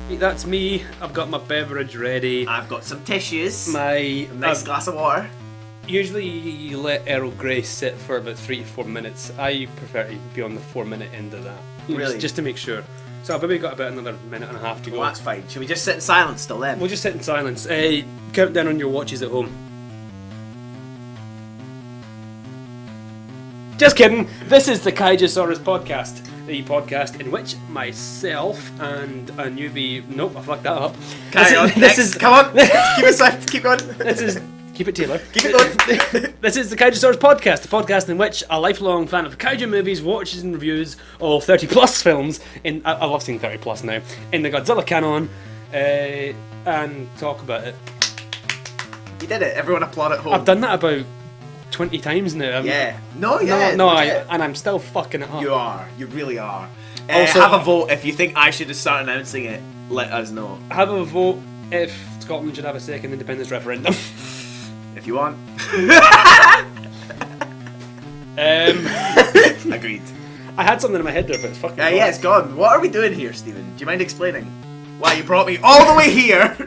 That's me. I've got my beverage ready. I've got some tissues. My nice glass of water. Usually you let Earl Grey sit for about 3 to 4 minutes. I prefer to be on the 4-minute end of that. Really? Just to make sure. So I've maybe got about another minute and a half to go. Well, that's fine. Should we just sit in silence till then? We'll just sit in silence. Count down on your watches at home. Just kidding. This is the Kaijusaurus Podcast. The podcast in which myself and a newbie... Nope, I fucked that up. Come on. Keep it swift. Keep going. Keep it, Taylor. Keep it going. This is the Kaijusaurus Podcast, the podcast in which a lifelong fan of kaiju movies watches and reviews all 30 plus films, I love seeing 30 plus now, in the Godzilla canon, and talk about it. You did it. Everyone applaud at home. I've done that about 20 times now. Yeah. No, and I'm still fucking it up. You are. You really are. Also, have a vote. If you think I should start announcing it, let us know. Have a vote if Scotland should have a second independence referendum. If you want. Agreed. I had something in my head there, but it's fucking gone. Yeah, it's gone. What are we doing here, Steven? Do you mind explaining? Why you brought me all the way here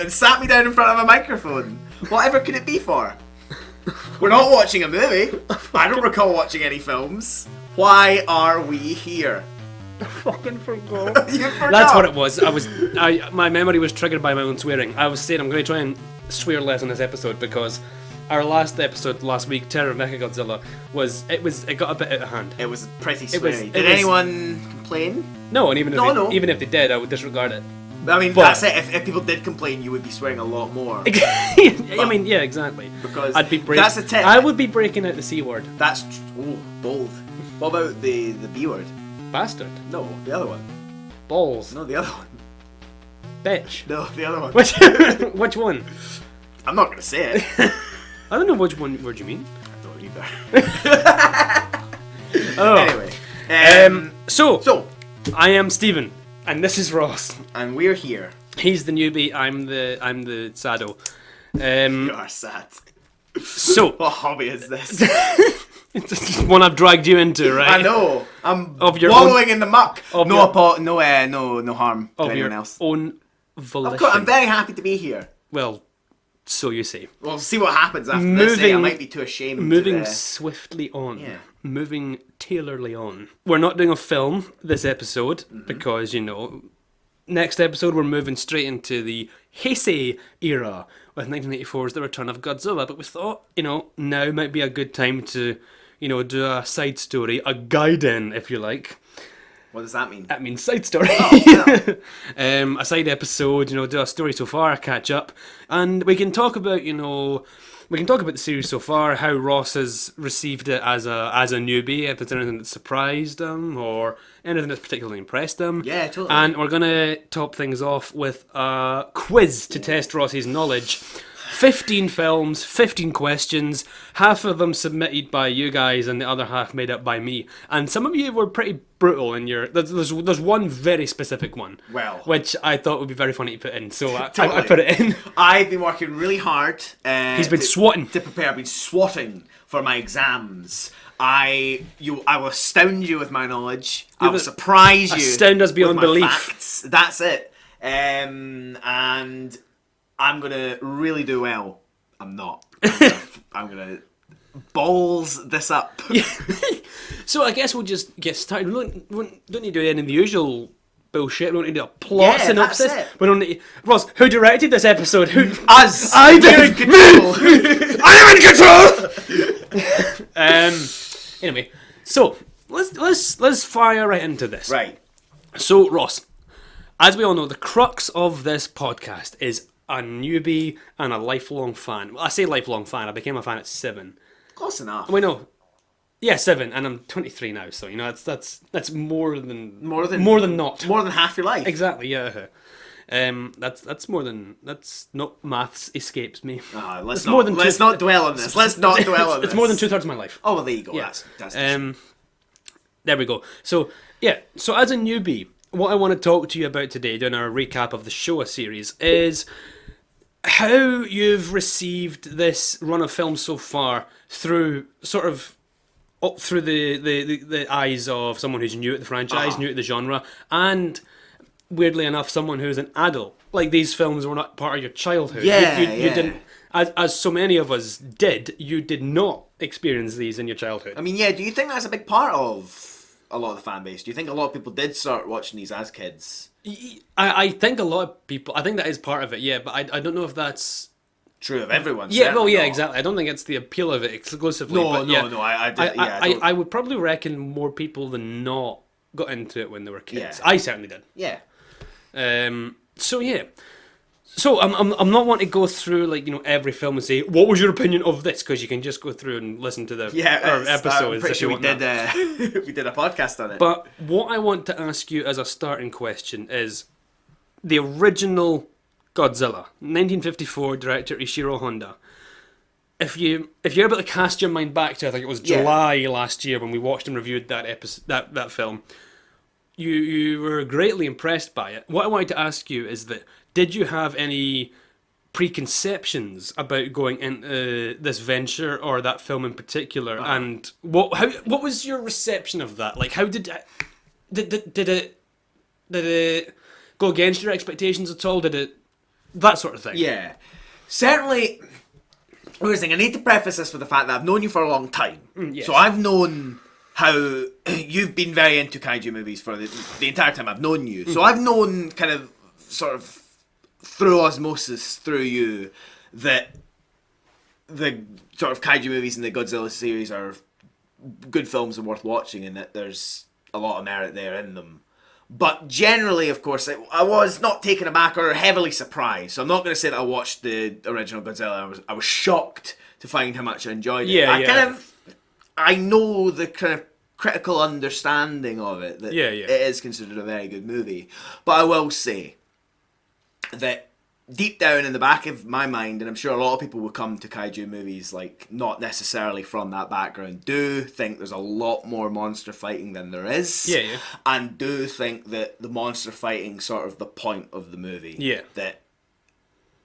and sat me down in front of a microphone? Whatever could it be for? We're not watching a movie. I don't recall watching any films. Why are we here? I fucking forgot. You forgot. That's what it was. My memory was triggered by my own swearing. I was saying I'm going to try and swear less on this episode because our last episode last week, Terror of Mechagodzilla, it got a bit out of hand. It was pretty sweary. Did anyone complain? No, and even if they did, I would disregard it. I mean, that's it. If people did complain, you would be swearing a lot more. I mean, yeah, exactly. Because I'd be that's a tip. I would be breaking out the C word. That's bold. What about the B word? Bastard. No, the other one. Balls. No, the other one. Bitch. No, the other one. Which one? I'm not gonna say it. I don't know which word you mean. I don't either. Oh. Anyway. So I am Steven, and this is Ross. And we're here. He's the newbie. I'm the sado. You are sad. So what hobby is this? It's one I've dragged you into, right? I know. I'm wallowing in the muck. No harm to anyone else. Own volition. Of course, I'm very happy to be here. Well, so you say. We'll see what happens after this. I might be too ashamed. Moving swiftly on. Yeah. Moving tailorly on. We're not doing a film this episode because, next episode we're moving straight into the Heisei era with 1984's The Return of Godzilla. But we thought, now might be a good time to, do a side story, a Gigan, if you like. What does that mean? That means side story. Oh, yeah. A side episode, do a story so far, catch up, and we can talk about, the series so far, how Ross has received it as a newbie, if there's anything that surprised him or anything that's particularly impressed him. Yeah, totally. And we're gonna top things off with a quiz to test Ross's knowledge. 15 films, 15 questions, half of them submitted by you guys and the other half made up by me. And some of you were pretty brutal in your... There's one very specific one, which I thought would be very funny to put in, so I put it in. I've been working really hard. He's been swatting. To prepare. I've been swatting for my exams. I will astound you with my knowledge. I will surprise you. Astound us beyond belief. Facts. That's it. And I'm going to really do well. I'm not. I'm going to balls this up. So I guess we'll just get started. We don't need to do any of the usual bullshit. We don't need to do a plot synopsis. We don't need... Ross, who directed this episode? Us! I did! Control. I am in control! Anyway, so let's fire right into this. Right. So, Ross, as we all know, the crux of this podcast is a newbie and a lifelong fan. Well, I say lifelong fan. I became a fan at 7. Close enough. Wait, no. Yeah, 7, and I'm 23 now. So that's more than not. More than half your life. Exactly. Yeah. That's more than not maths escapes me. Let's not dwell on this. It's more than 2/3 of my life. Oh well, there you go. Yeah. That's there we go. So as a newbie, what I want to talk to you about today, doing our recap of the Showa series, is how you've received this run of films so far through the eyes of someone who's new at the franchise, new to the genre, and weirdly enough, someone who's an adult. Like, these films were not part of your childhood. Yeah, you didn't, as so many of us did, you did not experience these in your childhood. I mean, yeah, do you think that's a big part of a lot of the fan base? Do you think a lot of people did start watching these as kids? I think a lot of people, I think that is part of it, yeah, but I don't know if that's... True of everyone. Yeah, well, yeah, not. exactly. I don't think it's the appeal of it exclusively. No, but no, yeah, no. I would probably reckon more people than not got into it when they were kids. Yeah. I certainly did. Yeah. So yeah. So I'm not wanting to go through like every film and say what was your opinion of this, because you can just go through and listen to the episodes. I'm pretty if sure you we want did. that. We did a podcast on it. But what I want to ask you as a starting question is the original Godzilla, 1954, director Ishiro Honda. If you're able to cast your mind back to, I think it was July last year when we watched and reviewed that episode, that film, you were greatly impressed by it. What I wanted to ask you is that, did you have any preconceptions about going into this venture or that film in particular? And what was your reception of that? Like, how did it go against your expectations at all? Did it, that sort of thing? Yeah, certainly. Here's the thing, I need to preface this with the fact that I've known you for a long time. Yes. So I've known how you've been very into kaiju movies for the entire time I've known you. So I've known kind of sort of through osmosis through you that the sort of kaiju movies in the Godzilla series are good films and worth watching, and that there's a lot of merit there in them. But generally, of course, I was not taken aback or heavily surprised. So I'm not going to say that I watched the original Godzilla. I was shocked to find how much I enjoyed it. I know the kind of critical understanding of it, that it is considered a very good movie. But I will say that deep down in the back of my mind, and I'm sure a lot of people will come to kaiju movies like not necessarily from that background, do think there's a lot more monster fighting than there is. And do think that the monster fighting sort of the point of the movie. That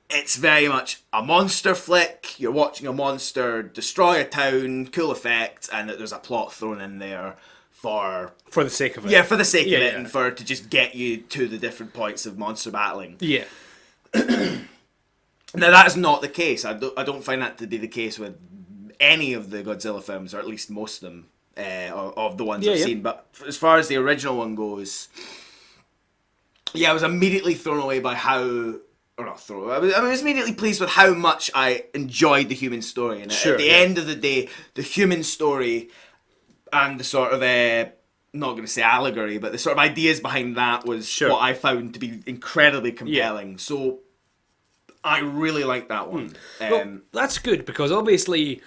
it's very much a monster flick, you're watching a monster destroy a town, cool effect, and that there's a plot thrown in there for the sake of it. Yeah, for the sake of it, and to just get you to the different points of monster battling. Yeah. Now that is not the case. I don't find that to be the case with any of the Godzilla films, or at least most of them, of the ones I've seen. But as far as the original one goes, I was immediately thrown away by how... Or not thrown away. I was immediately pleased with how much I enjoyed the human story. And at the end of the day, the human story and the sort of... not going to say allegory, but the sort of ideas behind that was what I found to be incredibly compelling. So I really like that one. Well, that's good, because obviously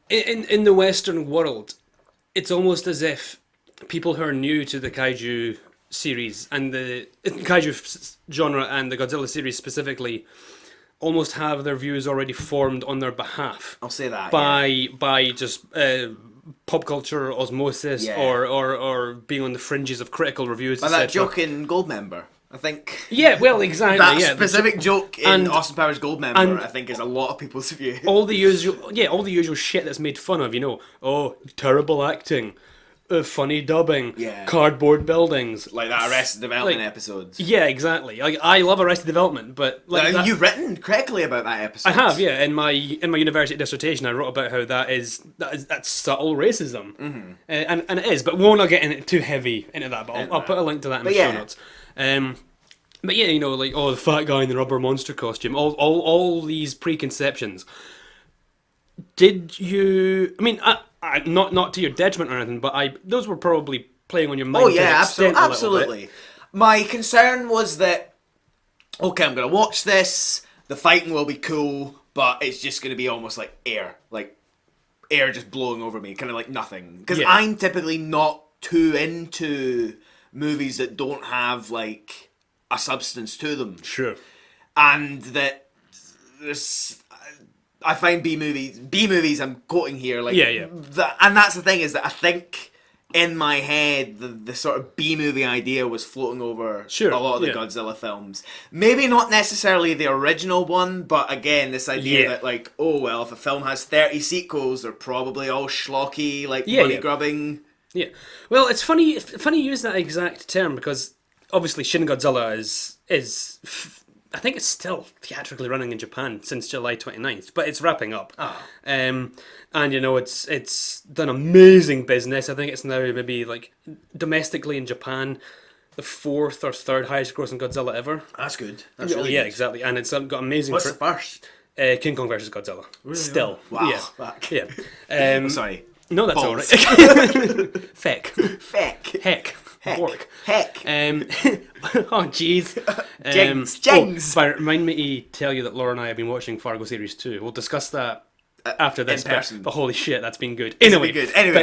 in the Western world, it's almost as if people who are new to the Kaiju series and the Kaiju genre and the Godzilla series specifically almost have their views already formed on their behalf. I'll say that. By just... pop culture, osmosis, or being on the fringes of critical reviews. By that joke in Goldmember, I think. Yeah, well, exactly. That specific joke in Austin Powers Goldmember, I think, is a lot of people's view. All the usual shit that's made fun of. Oh, terrible acting, funny dubbing, cardboard buildings, like that Arrested Development episode. Yeah, exactly. I love Arrested Development, but you've written critically about that episode. I have, yeah. In my university dissertation, I wrote about how that's subtle racism, and it is. But we won't get in it too heavy into that. But I'll put a link to that in the show notes. But yeah, the fat guy in the rubber monster costume, all these preconceptions. Did you? I mean, not to your detriment or anything, but those were probably playing on your mind. Oh yeah, absolutely. My concern was that, okay, I'm gonna watch this. The fighting will be cool, but it's just gonna be almost like air just blowing over me, kind of like nothing. Because I'm typically not too into movies that don't have like a substance to them. Sure. And that there's... I find B movies I'm quoting here, and that's the thing, is that I think in my head the sort of B movie idea was floating over a lot of the Godzilla films. Maybe not necessarily the original one, but again, this idea that if a film has 30 sequels, they're probably all schlocky, money grubbing. Yeah. Well, it's funny you use that exact term, because obviously Shin Godzilla is I think it's still theatrically running in Japan since July 29th, but it's wrapping up. And it's done amazing business. I think it's now maybe like domestically in Japan the 4th or 3rd highest grossing Godzilla ever. That's good. That's really yeah, good. exactly. And it's got amazing. What's the first? King Kong versus Godzilla. Really? Still. Wow. Yeah. Yeah. Sorry. No, that's all Balls. right. Feck. Heck. Heck. Bork. Heck. Oh, jeez. Jings. But remind me to tell you that Laura and I have been watching Fargo Series 2. We'll discuss that after this. in person. But holy shit, that's been good. Anyway.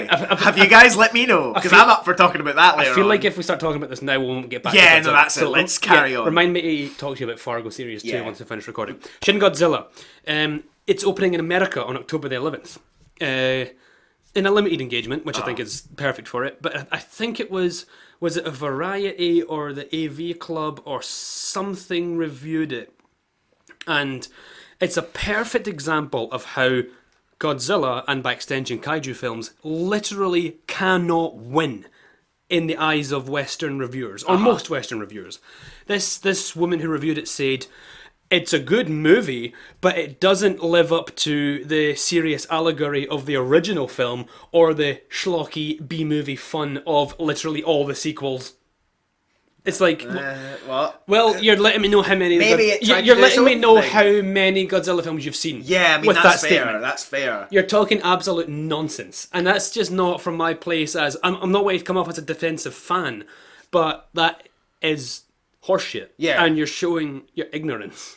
Have you guys let me know? Because I'm up for talking about that later I feel on. like if we start talking about this now, we won't get back to Yeah, Godzilla. no, that's it. Let's carry on. Remind me to talk to you about Fargo Series 2 Yeah. once I finish recording. Shin Godzilla. It's opening in America on October the 11th. In a limited engagement, which I think is perfect for it. But I think it was it a Variety or the AV Club or something reviewed it. And it's a perfect example of how Godzilla, and by extension Kaiju films, literally cannot win in the eyes of Western reviewers, or most Western reviewers. This woman who reviewed it said, it's a good movie, but it doesn't live up to the serious allegory of the original film or the schlocky B-movie fun of literally all the sequels. It's like, what? well, you're letting me know how many. Maybe it tried to you're do letting me its know own thing. how many Godzilla films you've seen. Yeah, I mean, with that's that fair. statement. That's fair. You're talking absolute nonsense, and that's just not from my place as I'm not wanting to come off as a defensive fan, but that is horseshit. Yeah. And you're showing your ignorance.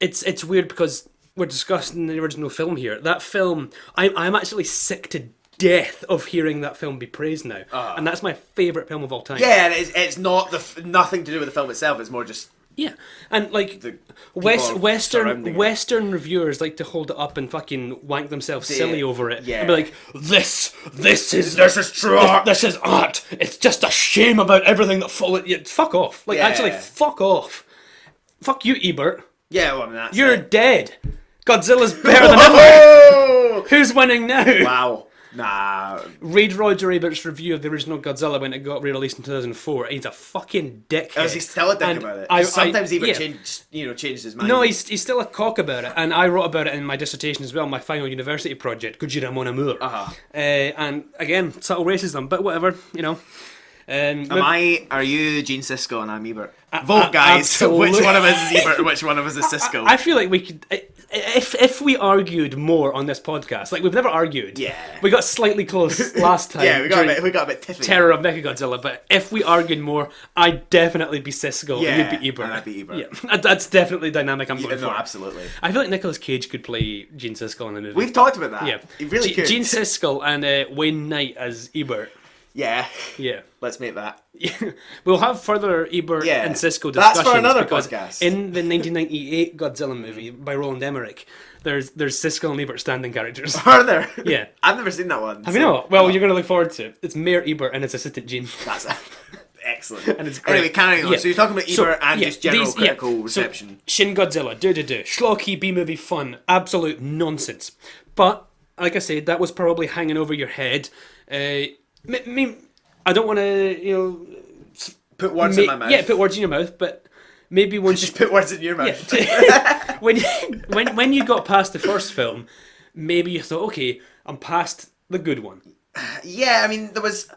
It's weird because we're discussing the original film here. That film, I'm actually sick to death of hearing that film be praised now, and that's my favourite film of all time. Yeah, and it's not nothing to do with the film itself. It's more just Yeah, and like the people surrounding it. Western reviewers like to hold it up and fucking wank themselves silly over it. Yeah. And be like, this is true art. This is art. It's just a shame about everything that followed. Yeah, fuck off. Like, Yeah. actually, fuck off. Fuck you, Ebert. Yeah, well, I mean, that's You're it. dead. Godzilla's better than ever. Oh! Who's winning now? Wow. Nah. Read Roger Ebert's review of the original Godzilla when it got re-released in 2004. He's a fucking dickhead. Oh, is he still a dick And about it? Sometimes Ebert yeah. changed his mind. No, he's still a cock about it, and I wrote about it in my dissertation as well, my final university project, Gojira Monamour. And again, subtle racism, but whatever, you know. Are you Gene Siskel and I'm Ebert? Vote, guys. absolutely. Which one of us is Ebert and which one of us is Siskel? I feel like we could, if we argued more on this podcast, like we've never argued. Yeah. We got slightly close last time. Yeah, we got during a bit tiffy. Terror of Mechagodzilla, but if we argued more, I'd definitely be Siskel Yeah, and you'd be Ebert. and I'd be Ebert. Yeah, that's definitely the dynamic I'm going for. No, absolutely. I feel like Nicolas Cage could play Gene Siskel in the movie. We've talked about that. Yeah, He really could. Gene Siskel and Wayne Knight as Ebert. Yeah. Yeah. Let's make that. We'll have further Ebert Yeah. and Siskel discussions. That's for another because podcast. in the 1998 Godzilla movie by Roland Emmerich, there's Siskel and Ebert standing characters. Are there? Yeah. I've never seen that one. Have you not? Well, you're going to look forward to it. It's Mayor Ebert and his assistant Gene. That's excellent. And it's great. Anyway, carrying on. Yeah. So you're talking about Ebert and just general these- critical reception. So, Shin Godzilla, schlocky B-movie fun, absolute nonsense. But, like I said, that was probably hanging over your head. I don't want to, Put words in my mouth. Yeah, put words in your mouth, but maybe once Just put words in your mouth. Yeah, when you got past the first film, maybe you thought, okay, I'm past the good one. Yeah, I mean, there was...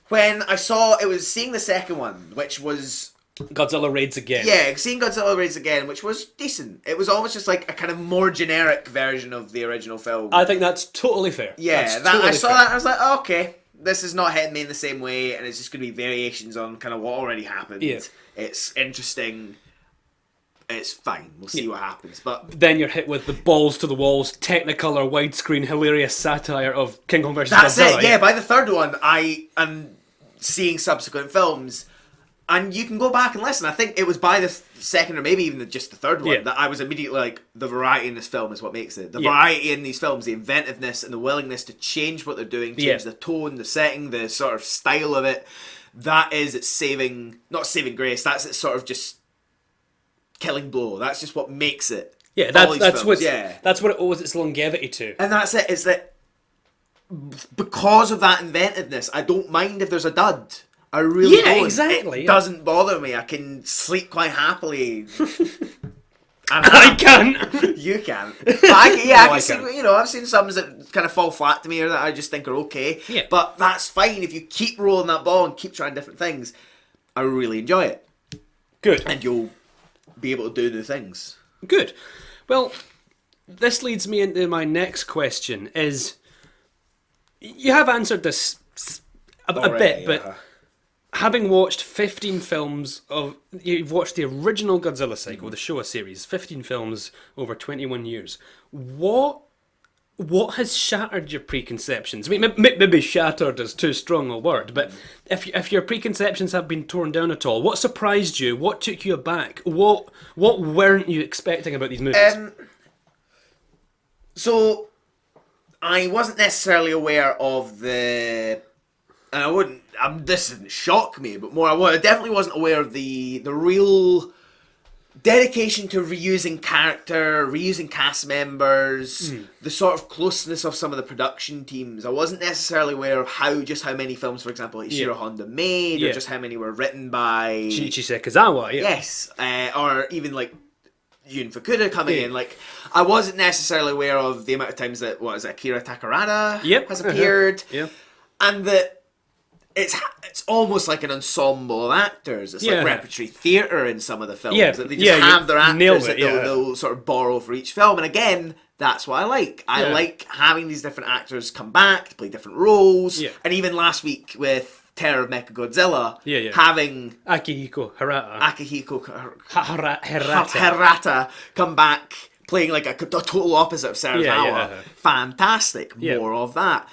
When I saw... It was seeing the second one, which was... Godzilla Raids Again. Yeah, seeing Godzilla Raids Again, which was decent. It was almost just like a kind of more generic version of the original film. I think that's totally fair. Yeah, That's I totally saw fair. that and I was like, oh, okay, this is not hitting me in the same way, and it's just going to be variations on kind of what already happened. Yeah. It's interesting. It's fine. We'll see what happens. But Then you're hit with the balls to the walls, Technicolor, widescreen, hilarious satire of King Kong vs. that's Godzilla. it. Yeah, by the third one, I am seeing subsequent films, and you can go back and listen. I think it was by the second or maybe even just the third one that I was immediately like, the variety in this film is what makes it. The variety in these films, the inventiveness and the willingness to change what they're doing, change the tone, the setting, the sort of style of it. That is its not saving grace. That's its sort of just killing blow. That's just what makes it. Yeah, that's what it owes its longevity to. And that's it. Is that because of that inventiveness, I don't mind if there's a dud. I really don't. Exactly. It doesn't bother me. I can sleep quite happily. And I can. You can. But I can. see, I've seen some that kind of fall flat to me or that I just think are okay. Yeah. But that's fine if you keep rolling that ball and keep trying different things. I really enjoy it. Good. And you'll be able to do new things. Good. Well, this leads me into my next question is, you have answered this a bit, but having watched 15 films you've watched the original Godzilla cycle, the Showa series, 15 films over 21 years, what has shattered your preconceptions? I mean, maybe shattered is too strong a word, but if your preconceptions have been torn down at all, what surprised you? What took you aback? What weren't you expecting about these movies? So, I wasn't necessarily aware of the... And this didn't shock me, but I definitely wasn't aware of the real dedication to reusing character, reusing cast members, the sort of closeness of some of the production teams. I wasn't necessarily aware of how many films, for example, Ishiro Honda made, or just how many were written by... Shinichi Sekizawa, Yes, or even like Yun Fukuda coming in. Like, I wasn't necessarily aware of the amount of times that, Akira Takarada has appeared. And that it's almost like an ensemble of actors. It's like repertory theatre in some of the films. That they just have their actors that they'll sort of borrow for each film. And again, that's what I like. I like having these different actors come back to play different roles. And even last week with Terror of Mechagodzilla, having Akihiko Hirata come back playing like a total opposite of Serizawa. Fantastic. More of that.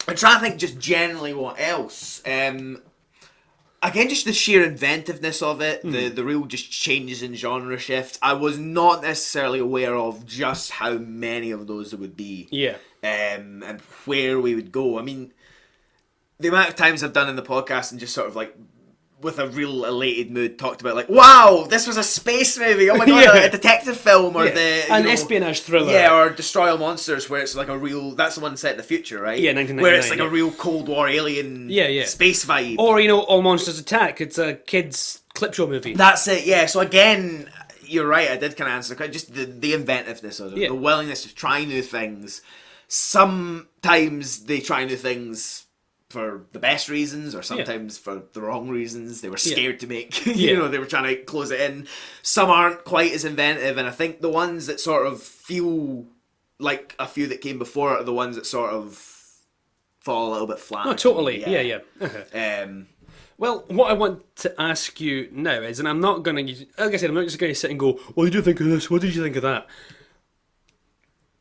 I'm trying to think just generally what else. Again, just the sheer inventiveness of it, the real just changes in genre shift. I was not necessarily aware of just how many of those there would be. And where we would go. I mean, the amount of times I've done in the podcast and just sort of like, with a real elated mood, talked about like, wow, this was a space movie. Oh my god, a detective film or an espionage thriller. Or Destroy All Monsters, where it's like a real. That's the one set in the future, right? 1999. Where it's like a real Cold War alien space vibe. Or All Monsters Attack. It's a kids clip show movie. That's it. Yeah. So again, you're right. I did kind of answer just the inventiveness of it, the willingness to try new things. Sometimes they try new things for the best reasons, or sometimes for the wrong reasons. They were scared to make, they were trying to close it in. Some aren't quite as inventive, and I think the ones that sort of feel like a few that came before it are the ones that sort of fall a little bit flat. Oh, totally. Well, what I want to ask you now is, and I'm not going to, like I said, I'm not just going to sit and go, what did you think of this? What did you think of that?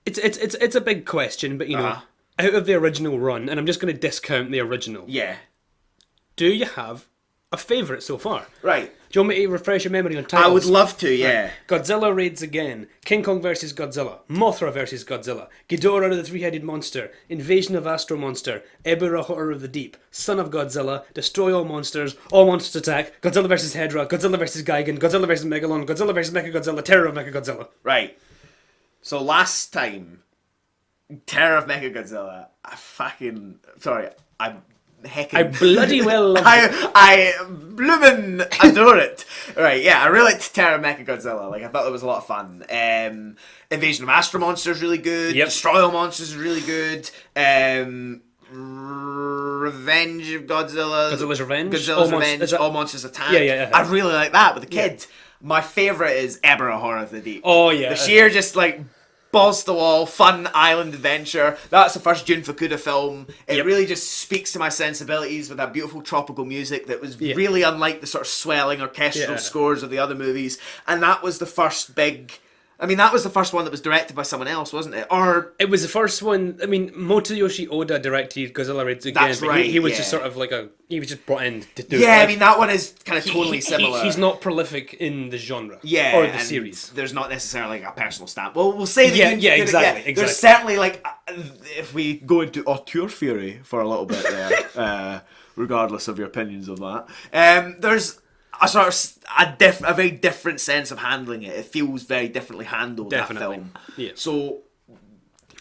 It's a big question, but out of the original run, and I'm just going to discount the original. Do you have a favourite so far? Right. Do you want me to refresh your memory on titles? I would love to, Right. Godzilla Raids Again, King Kong vs. Godzilla, Mothra vs. Godzilla, Ghidorah the Three-Headed Monster, Invasion of Astro Monster, Ebirah Horror of the Deep, Son of Godzilla, Destroy All Monsters Attack, Godzilla vs. Hedorah, Godzilla vs. Gigan, Godzilla vs. Megalon, Godzilla vs. Mechagodzilla, Terror of Mechagodzilla. Right. So last time, Terror of Mechagodzilla, I bloody well love it. I bloomin' adore it. Right, yeah, I really liked Terror of Mechagodzilla. Like, I thought it was a lot of fun. Invasion of Astro Monster is really good. Destroy All Monsters is really good. Revenge of Godzilla. Godzilla's Revenge? All Monsters Attack. I really like that with the kid. My favourite is Ebirah Horror of the Deep. Oh, yeah. The sheer just, like, balls to the wall, fun island adventure. That's the first Jun Fukuda film. It really just speaks to my sensibilities with that beautiful tropical music that was really unlike the sort of swelling orchestral scores of the other movies. And that was the first big... that was the first one that was directed by someone else, wasn't it? Or it was the first one. Motoyoshi Oda directed Godzilla Raids Again. That's right. He was just sort of like he was just brought in to do it. Yeah, that one is kind of totally similar. He's not prolific in the genre. Or the series. There's not necessarily like a personal stamp. Well, we'll say that. Exactly. There's certainly like, if we go into auteur theory for a little bit there, regardless of your opinions of that, there's a sort of a very different sense of handling it. It feels very differently handled, that film. Yeah. So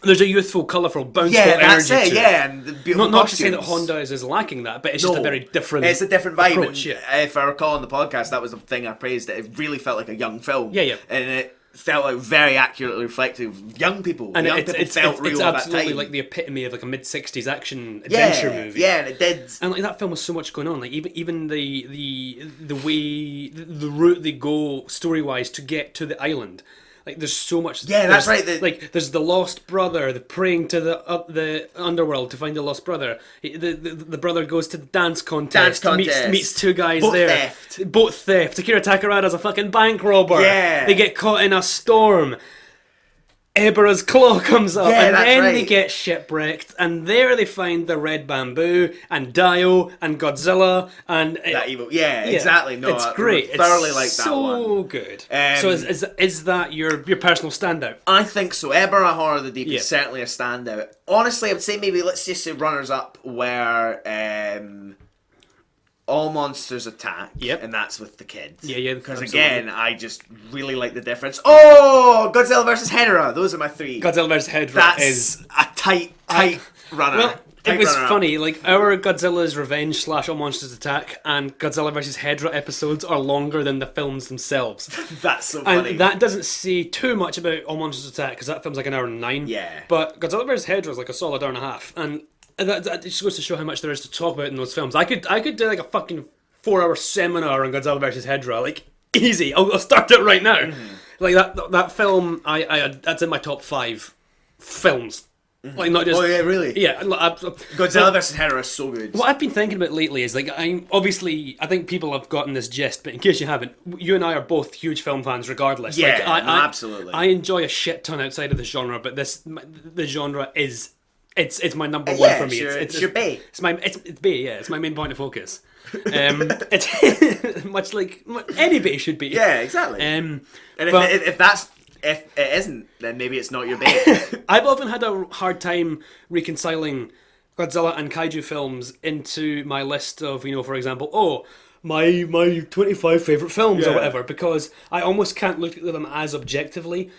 There's a youthful, colourful, bounceful that's energy it. to Yeah, and the beautiful not to say that costumes. Honda is lacking that, but it's just a very different. It's a different vibe. approach, And yeah. if I recall on the podcast, that was the thing I praised. It really felt like a young film. Yeah. And it felt like very accurately reflective of young people. And young it's people felt real at that absolutely time. like the epitome of like a mid-60s action adventure movie. Yeah, and it did. And like that film was so much going on. Like even the way the route they go story-wise to get to the island. Like there's so much. Yeah, that's right. Like there's the lost brother, the praying to the underworld to find the lost brother. The brother goes to the dance contest. Meets two guys Boat there. theft. Boat theft. Akira Takarada's a fucking bank robber. Yeah. They get caught in a storm. Ebera's claw comes up, Yeah, and that's then right. they get shipwrecked, and there they find the red bamboo, and Dio, and Godzilla, and... That evil. Yeah, exactly. No, it's great. I thoroughly it's like that one. so good. So is that your personal standout? I think so. Ebera Horror of the Deep Yeah. is certainly a standout. Honestly, I would say maybe let's just say runners-up where All Monsters Attack, Yep. and that's with the kids. Yeah, Because absolutely. again, I just really like the difference. Oh, Godzilla vs. Hedorah. Those are my three. Godzilla vs. Hedorah That's is... a tight runner. Well, Tight it was runner-up. funny, like, our Godzilla's Revenge / All Monsters Attack and Godzilla vs. Hedorah episodes are longer than the films themselves. That's so funny. And that doesn't say too much about All Monsters Attack, because that film's like an hour and 9. Yeah. But Godzilla vs. Hedorah is like a solid hour and a half. And that just goes to show how much there is to talk about in those films. I could do like a fucking 4-hour seminar on Godzilla vs. Hedorah, like, easy. I'll start it right now. Like, that film, that's in my top 5 films. Like, not just... Oh, yeah, really? Yeah. Godzilla vs. Hedorah is so good. What I've been thinking about lately is, like, I think people have gotten this gist, but in case you haven't, you and I are both huge film fans regardless. Yeah, like, absolutely. I enjoy a shit ton outside of the genre, but the genre is... It's my number one Yeah, for me. it's your bae. It's bae, yeah. It's my main point of focus. It's much like any bae should be. Yeah, exactly. And If it isn't, then maybe it's not your bae. I've often had a hard time reconciling Godzilla and Kaiju films into my list of, for example, my 25 favourite films or Yeah. whatever, because I almost can't look at them as objectively.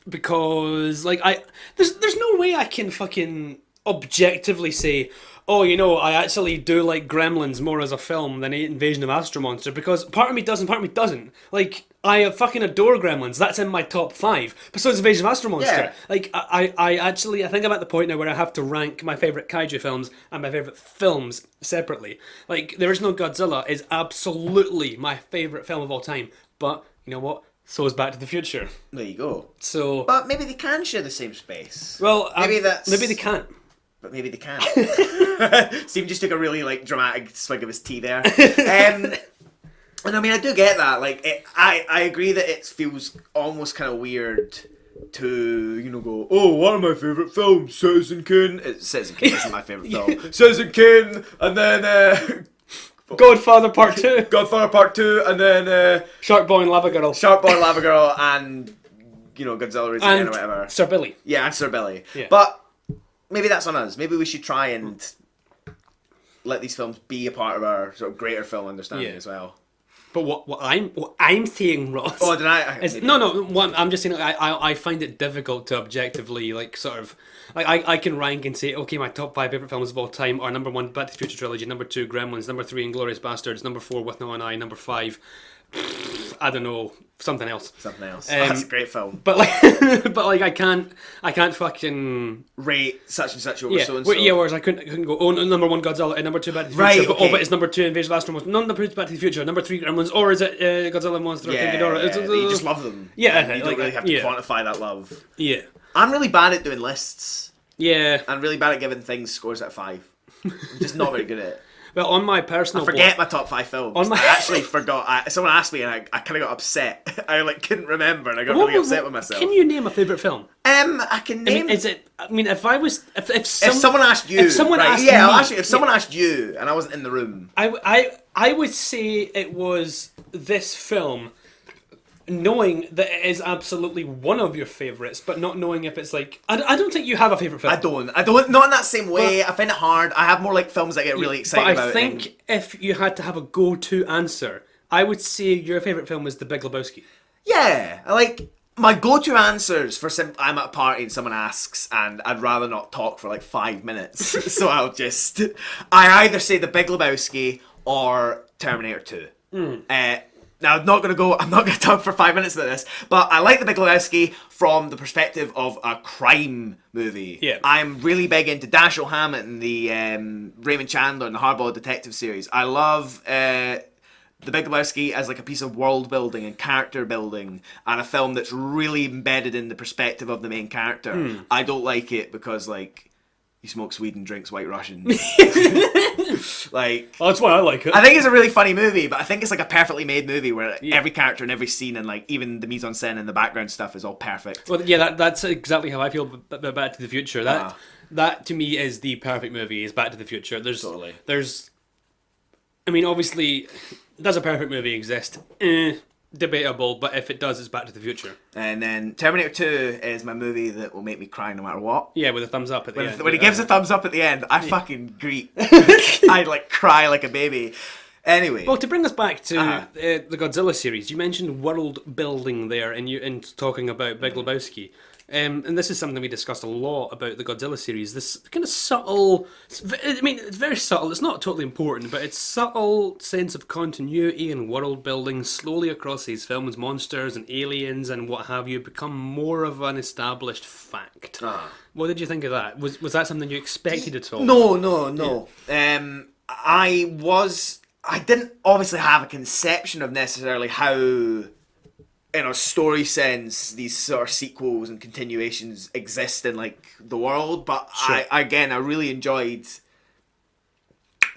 Because there's no way I can fucking objectively say, I actually do like Gremlins more as a film than Invasion of Astro Monster, because part of me does and part of me doesn't. Like, I fucking adore Gremlins. That's in my top 5. But so is Invasion of Astro Monster. Yeah. Like, I think I'm at the point now where I have to rank my favourite Kaiju films and my favourite films separately. Like, the original Godzilla is absolutely my favourite film of all time. But, you know what? So is Back to the Future. There you go. So... But maybe they can share the same space. Well, maybe they can't. But maybe they can. Steven just took a really dramatic swig of his tea there. And I mean, I do get that. Like, I agree that it feels almost kind of weird to go, one of my favourite films, Citizen Kane. Citizen Kane isn't my favourite film. Citizen Kane, and then Godfather Part 2. Godfather Part 2, and then Shark Boy and Lava Girl. Shark Boy, Lava Girl, and Godzilla Raisin and or whatever. Sir Billy. Yeah, and Sir Billy. Yeah. But maybe that's on us. Maybe we should try and let these films be a part of our sort of greater film understanding as well. But what I'm saying, Ross. Oh, did I? I'm just saying. I find it difficult to objectively sort of. I can rank and say, okay, my top 5 favorite films of all time are number 1, Back to the Future trilogy, number 2, Gremlins, number 3, Inglourious Bastards, number 4, With No One Eye, number 5, I don't know, something else. That's a great film. But I can't fucking rate such and such over so and so. Yeah, whereas I couldn't go, number 1 Godzilla, number 2 Back to the Future, Right, but, okay. but it's number 2 Invasion of Astro Monster, number 2 Back to the Future, number 3 Gremlins, or is it Godzilla Monster of King Ghidorah? You just love them. Yeah, and you don't really have to quantify that love. Yeah. I'm really bad at doing lists. Yeah. I'm really bad at giving things scores out of 5. I'm just not very good at it. Well, on my personal I forget my top 5 films. I actually forgot. Someone asked me and I kind of got upset. I couldn't remember and I got really upset with myself. Can you name a favourite film? I can name. If someone asked you, if someone right, asked yeah, me, I'll ask you, if someone asked you and I wasn't in the room, I would say it was this film, knowing that it is absolutely one of your favourites, but not knowing if it's like... I don't think you have a favourite film. I don't, not in that same way. I find it hard. I have more films I get really excited about. But I think if you had to have a go-to answer, I would say your favourite film was The Big Lebowski. Yeah, My go-to answers for I'm at a party and someone asks, and I'd rather not talk for like 5 minutes, so I either say The Big Lebowski or Terminator 2. Now I'm not going to talk for 5 minutes about this, but I like The Big Lebowski from the perspective of a crime movie. Yeah. I'm really big into Dashiell Hammett and the Raymond Chandler and the Hardboiled Detective series. I love The Big Lebowski as like a piece of world building and character building, and a film that's really embedded in the perspective of the main character. I don't like it because like he smokes weed and drinks White Russians. Like, well, that's why I like it. I think it's a really funny movie, but I think it's like a perfectly made movie where every character and every scene and like even the mise en scène and the background stuff is all perfect. Well, yeah, that's exactly how I feel about Back to the Future. That to me is the perfect movie. Is Back to the Future. There's, I mean, obviously, does a perfect movie exist? Debatable, but if it does, it's Back to the Future. And then Terminator 2 is my movie that will make me cry no matter what. Yeah, with a thumbs up at the end. When he gives a thumbs up at the end, I fucking greet. I like cry like a baby. Anyway. Well, to bring us back to the Godzilla series, you mentioned world building there in talking about Big Lebowski. And this is something we discussed a lot about the Godzilla series. This kind of subtle, I mean, it's very subtle. It's not totally important, but it's subtle sense of continuity and world building slowly across these films. Monsters and aliens and what have you become more of an established fact. What did you think of that? Was that something you expected at all? No. Yeah. I didn't obviously have a conception of necessarily how, in a story sense, these sort of sequels and continuations exist in like the world, but sure. I really enjoyed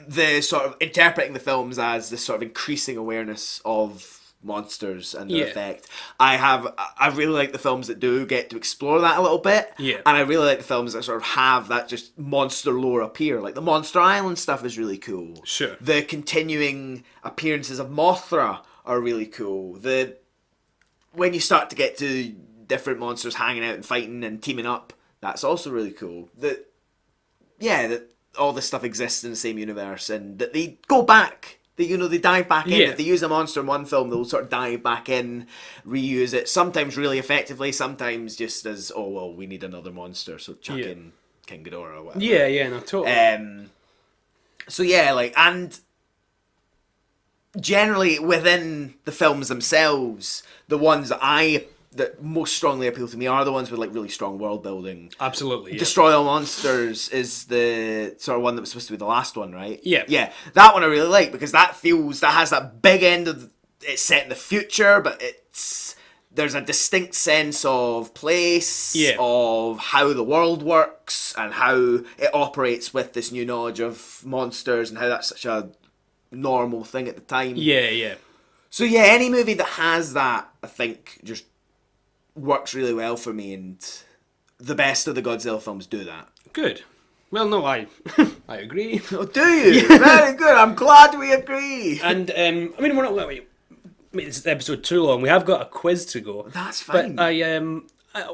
the sort of interpreting the films as this sort of increasing awareness of monsters and their effect. I really like the films that do get to explore that a little bit, and I really like the films that sort of have that just monster lore appear. Like the Monster Island stuff is really cool. Sure. The continuing appearances of Mothra are really cool. When you start to get to different monsters hanging out and fighting and teaming up, that's also really cool. That all this stuff exists in the same universe, and that they go back. They dive back in. If they use a monster in one film, they'll sort of dive back in, reuse it. Sometimes really effectively, sometimes just as, oh well, we need another monster, so chuck in King Ghidorah or whatever. Yeah, no, totally. So yeah, like, and generally within the films themselves, the ones that most strongly appeal to me are the ones with like really strong world building. Absolutely. Yeah. Destroy All Monsters is the sort of one that was supposed to be the last one, right? Yeah. Yeah. That one I really like because that has that big end of it's set in the future, but there's a distinct sense of place, of how the world works and how it operates with this new knowledge of monsters and how that's such a normal thing at the time. Yeah. So yeah, any movie that has that, I think, just works really well for me, and the best of the Godzilla films do that. Good. Well, no, I agree. Oh, do you? Yeah. Very good. I'm glad we agree. And I mean, we're not going to make this episode too long. We have got a quiz to go. That's fine. But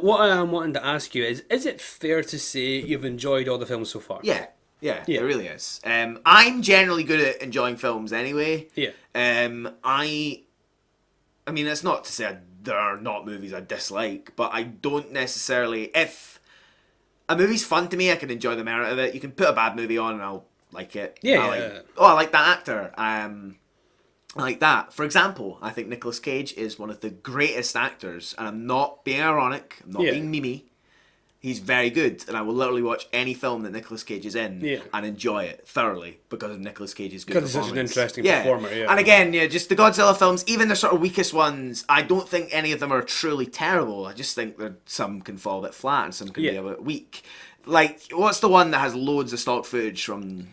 what I am wanting to ask you is it fair to say you've enjoyed all the films so far? Yeah, it really is. I'm generally good at enjoying films anyway. Yeah. I mean, that's not to say there are not movies I dislike, but I don't necessarily... If a movie's fun to me, I can enjoy the merit of it. You can put a bad movie on and I'll like it. I like that actor. I like that. For example, I think Nicolas Cage is one of the greatest actors, and I'm not being ironic, I'm not being mimey. He's very good, and I will literally watch any film that Nicolas Cage is in and enjoy it thoroughly because of Nicolas Cage's good performance. Because he's such an interesting performer, And again, just the Godzilla films, even the sort of weakest ones, I don't think any of them are truly terrible. I just think that some can fall a bit flat and some can be a bit weak. Like, what's the one that has loads of stock footage from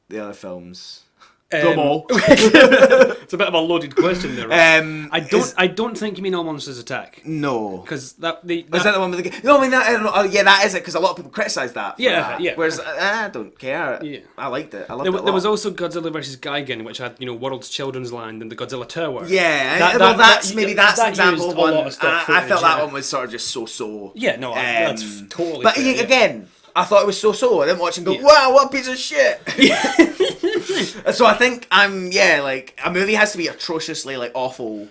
the other films? Them all. It's a bit of a loaded question there. I don't think you mean All Monsters Attack. No, because is that the one with the? No, I mean that is it because a lot of people criticise that. Yeah. Whereas I don't care. Yeah. I liked it. I loved it. There was also Godzilla vs Gigan, which had World's Children's Land and the Godzilla Tower. Yeah. That's an example of one. I felt that one was sort of just so. Yeah. No, that's totally. But again, I thought it was so. I didn't watch and go, wow, what a piece of shit. So I think like a movie has to be atrociously like awful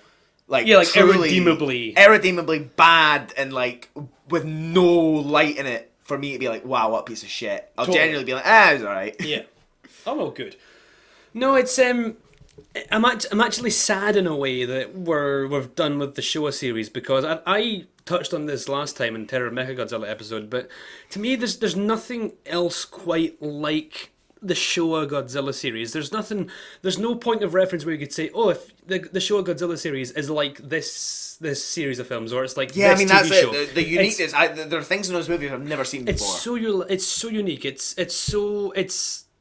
Like, Yeah, like truly irredeemably bad, and like with no light in it for me to be like, wow, what a piece of shit. I'll genuinely be like, it's alright. Yeah. Oh well, good. No, it's I'm actually sad in a way that we've done with the Showa series, because I touched on this last time in Terror of Mechagodzilla episode, but to me there's nothing else quite like the Showa Godzilla series. There's no point of reference where you could say, oh, if the Showa Godzilla series is like this series of films, or it's like Yeah, this I mean, TV that's show. it. The uniqueness. There are things in those movies I've never seen before. It's so unique.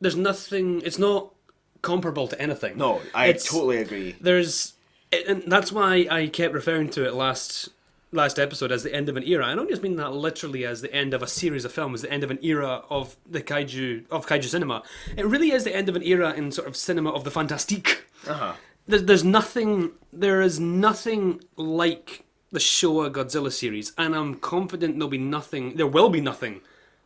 There's nothing. It's not comparable to anything. No, I totally agree. And that's why I kept referring to it last episode as the end of an era. I don't just mean that literally as the end of a series of films, the end of an era of the kaiju cinema. It really is the end of an era in sort of cinema of the fantastique. There is nothing like the Showa Godzilla series, and I'm confident there will be nothing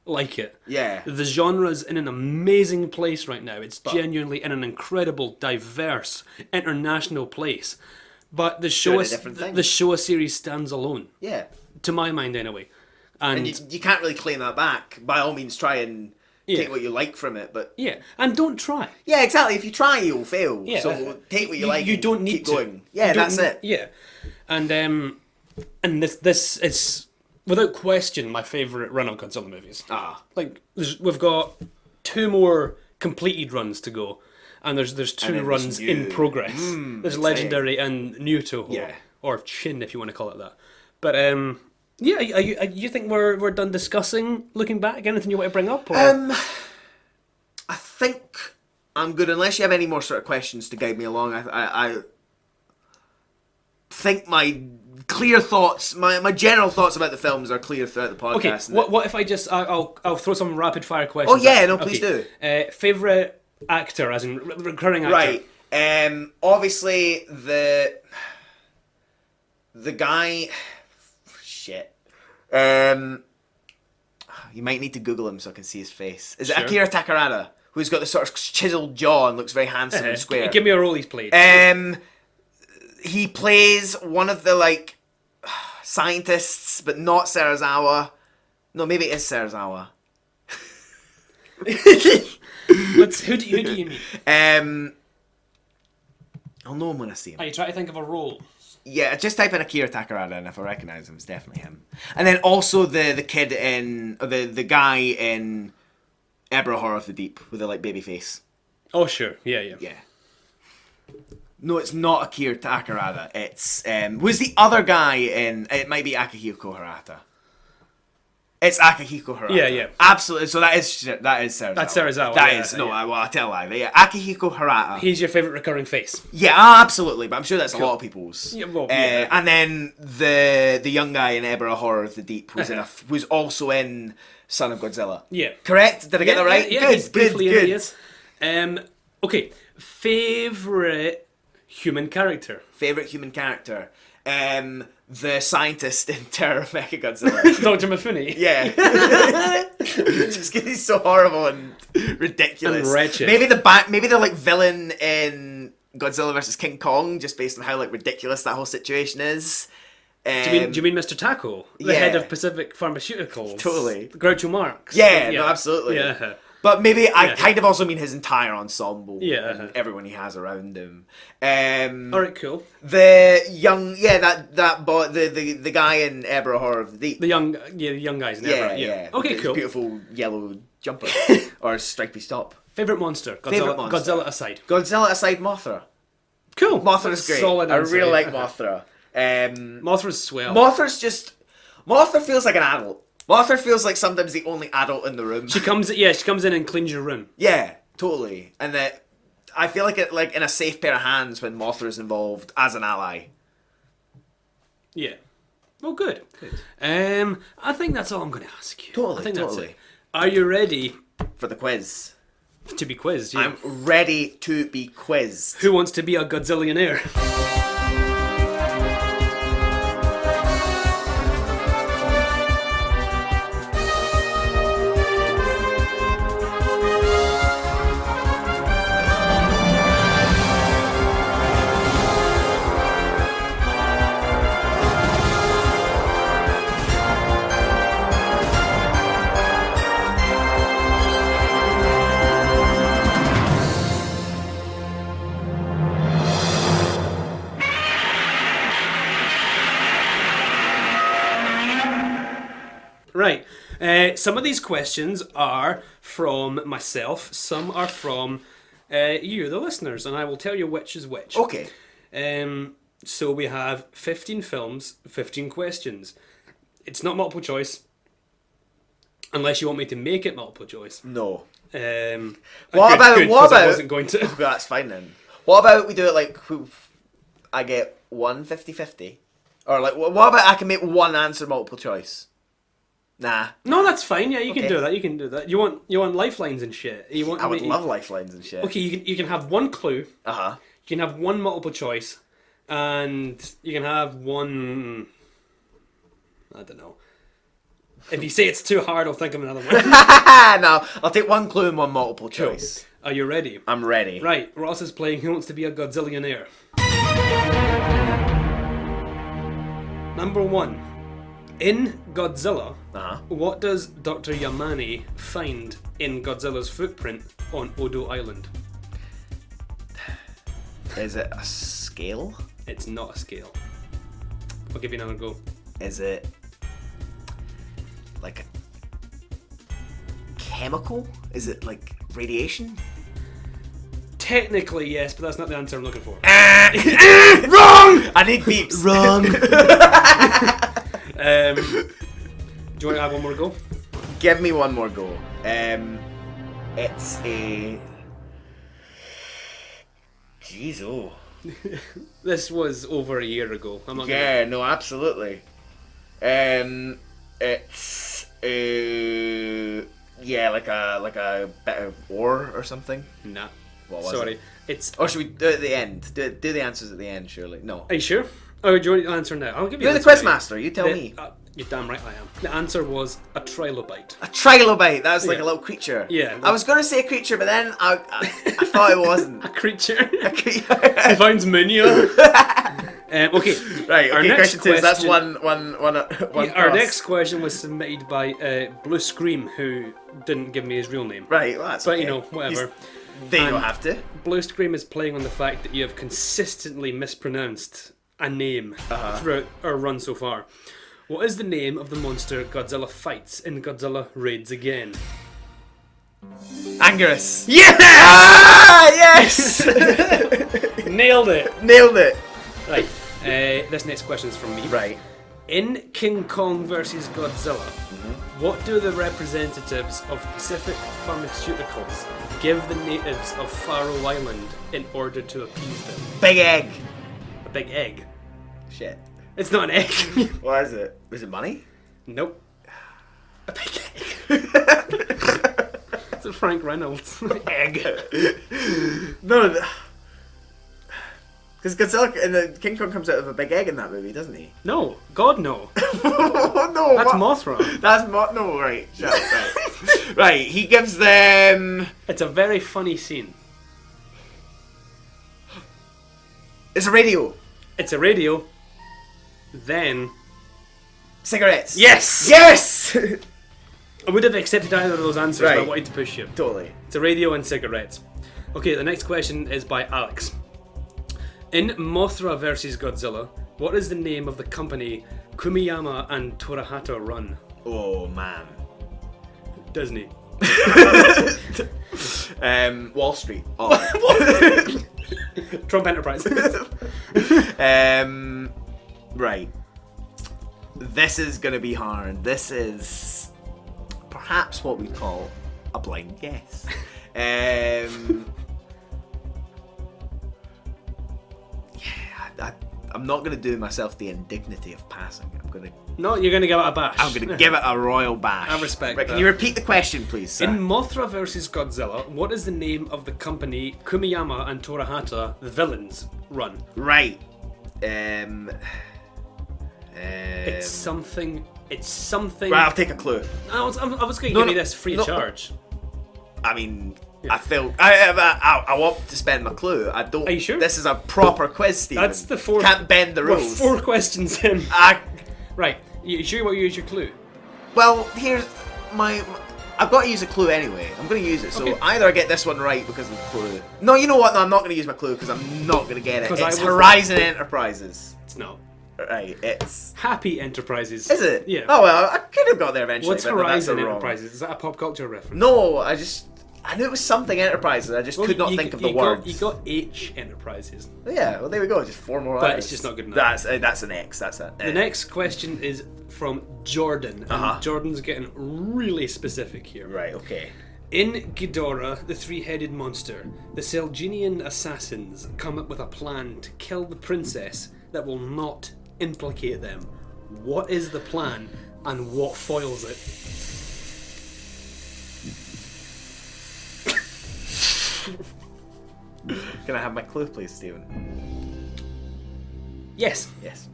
like it. Yeah. The genre's in an amazing place right now. It's genuinely in an incredible, diverse, international place. But the Showa series stands alone. Yeah. To my mind, anyway. And you can't really claim that back. By all means, try and take what you like from it, but... Yeah, and don't try. Yeah, exactly. If you try, you'll fail. Yeah. So take what you like. You don't need keep to. Going. Yeah, that's it. Yeah. And this is, without question, my favourite run of Godzilla movies. Like, we've got 2 more completed runs to go. And there's 2 runs in progress. There's Legendary and New Toho, or Shin if you want to call it that. But yeah, you think we're done discussing? Looking back, anything you want to bring up? Or? I think I'm good. Unless you have any more sort of questions to guide me along, I think my clear thoughts, my general thoughts about the films are clear throughout the podcast. Okay. What if I just I'll throw some rapid fire questions? Oh yeah, no, please do. Favorite actor, as in recurring actor. Right. Obviously the guy. Shit. You might need to Google him so I can see his face. Is it Akira Takarada, who's got the sort of chiseled jaw and looks very handsome and square? Give me a role he's played. He plays one of the scientists, but not Serizawa. No, maybe it is Serizawa. Who do you mean? I'll know him when I see him. Are you trying to think of a role? Yeah, just type in Akira Takarada, and if I recognise him, it's definitely him. And then also the kid the guy in Ebra Horror of the Deep with the baby face. Oh sure, yeah. No, it's not Akira Takarada. It's was the other guy in? It might be Akihiko Hirata. It's Akihiko Hirata. Yeah. Absolutely. So that is Serizawa. That's Serizawa. I tell a lie. Yeah, Akihiko Hirata. He's your favourite recurring face. Yeah, absolutely. But I'm sure that's a lot of people's. Yeah, well, And then the young guy in Ebra Horror of the Deep was also in Son of Godzilla. Yeah. Correct? Did I get that right? Yeah, Good. Okay. Favourite human character. Favourite human character. The scientist in Terror of Mechagodzilla. Dr. Mifune. Yeah. Just because he's so horrible and ridiculous. And wretched. Maybe the villain in Godzilla vs. King Kong, just based on how ridiculous that whole situation is. Do you mean Mr. Taco? The head of Pacific Pharmaceuticals? Totally. Groucho Marx? Yeah, no, absolutely. Yeah. But maybe I kind of also mean his entire ensemble. Yeah. And everyone he has around him. Alright, cool. The young, that boy, the guy in Ebra Horror of the Deep. The young guys in Ebra. Yeah. Okay, cool. Beautiful yellow jumper. Or stripy top. Favourite monster? Godzilla aside. Godzilla aside, Mothra. Cool. Mothra's great. Solid I answer, really like Mothra. Mothra's swell. Mothra feels like an adult. Mothra feels like sometimes the only adult in the room. She comes in and cleans your room. Yeah, totally. And that I feel like in a safe pair of hands when Mothra's involved as an ally. Yeah. Well, good. I think that's all I'm going to ask you. Totally. I think that's it. Are you ready for the quiz? To be quizzed, yeah. I'm ready to be quizzed. Who wants to be a Godzillionare? Some of these questions are from myself. Some are from you, the listeners, and I will tell you which is which. Okay. So we have 15 films, 15 questions. It's not multiple choice, unless you want me to make it multiple choice. No. What about? I wasn't going to. That's fine then. What about we do it like I get 1 50-50? Or like, what about I can make one answer multiple choice? Nah. No, that's fine. Yeah, you can do that. You can do that. You want lifelines and shit. I would love lifelines and shit. Okay, you can have one clue. Uh-huh. You can have one multiple choice, and you can have one. I don't know. If you say it's too hard, I'll think of another one. No, I'll take one clue and one multiple choice. Are you ready? I'm ready. Right, Ross is playing Who Wants to Be a Godzillionare. Number 1. In Godzilla, what does Dr. Yamane find in Godzilla's footprint on Odo Island? Is it a scale? It's not a scale. I'll give you another go. Is it like a chemical? Is it like radiation? Technically, yes, but that's not the answer I'm looking for. Wrong! I need beeps. Wrong. Do you want to have one more go? Give me one more go. It's a... Jeez, oh. This was over a year ago. I'm not no, absolutely. It's like a bit of ore or something. Nah. What was Sorry. it? It's. Or should we do it at the end? Do the answers at the end, surely. No. Are you sure? Oh, do you want to answer now? I'll give you. You're the quizmaster. You tell me. You're damn right I am. The answer was a trilobite. A trilobite. That was like a little creature. Yeah. I was going to say a creature, but then I thought it wasn't. A creature. A creature. He finds Munya. Okay. Right. Our Okay. next Question 2. So that's one. Our next question was submitted by Blue Scream, who didn't give me his real name. Right. Well, that's but okay. you know, whatever. They don't have to. Blue Scream is playing on the fact that you have consistently mispronounced a name throughout our run so far. What is the name of the monster Godzilla fights in Godzilla Raids Again? Anguirus. Yeah! Ah, yes! Nailed it. Nailed it. Right. This next question is from me. Right. In King Kong vs. Godzilla, what do the representatives of Pacific Pharmaceuticals give the natives of Faroe Island in order to appease them? Big egg. A big egg. Shit. It's not an egg. What is it? Is it money? Nope. A big egg. It's a Frank Reynolds egg. No. Because Godzilla and the King Kong comes out of a big egg in that movie, doesn't he? No. God, no. No. That's Mothra. That's no, right. Shut up, right. Right, he gives them... It's a very funny scene. It's a radio. It's a radio. Then... Cigarettes. Yes! Yes! I would have accepted either of those answers, but I wanted to push you. Totally. It's a radio and cigarettes. Okay, the next question is by Alex. In Mothra vs. Godzilla, what is the name of the company Kumiyama and Torahata run? Oh, man. Disney. Wall Street. Oh. Trump Enterprises. Right. This is going to be hard. This is perhaps what we call a blind guess. I'm not going to do myself the indignity of passing. No, you're going to give it a bash. I'm going to give it a royal bash. I respect right, that. Can you repeat the question, please, sir? In Mothra vs. Godzilla, what is the name of the company Kumiyama and Torahata, the villains, run? Right. It's something. Right, I'll take a clue. I was going to give you this free of charge. I mean, yeah. I want to spend my clue. I don't. Are you sure? This is a proper quiz, Steven. That's the fourth. Can't bend the rules. We're 4 questions in. Right. You sure you want to use your clue? Well, here's my. I've got to use a clue anyway. I'm going to use it. So either I get this one right because of the clue. No, you know what? No, I'm not going to use my clue because I'm not going to get it. It's Horizon Enterprises. It's not. Right, it's... Happy Enterprises. Is it? Yeah. Oh, well, I could have got there eventually. What's but that's Horizon wrong. Enterprises? Is that a pop culture reference? No, I knew it was something Enterprises. I just could not think of the words. You got H Enterprises. Yeah, well, there we go. Just 4 more But letters. it's just not good enough. That's an X. That's it. The next question is from Jordan. And Jordan's getting really specific here. Right, okay. In Ghidorah, the three-headed monster, the Selginian assassins come up with a plan to kill the princess that will not implicate them. What is the plan, and what foils it? Can I have my clue, please, Stephen? Yes. Yes.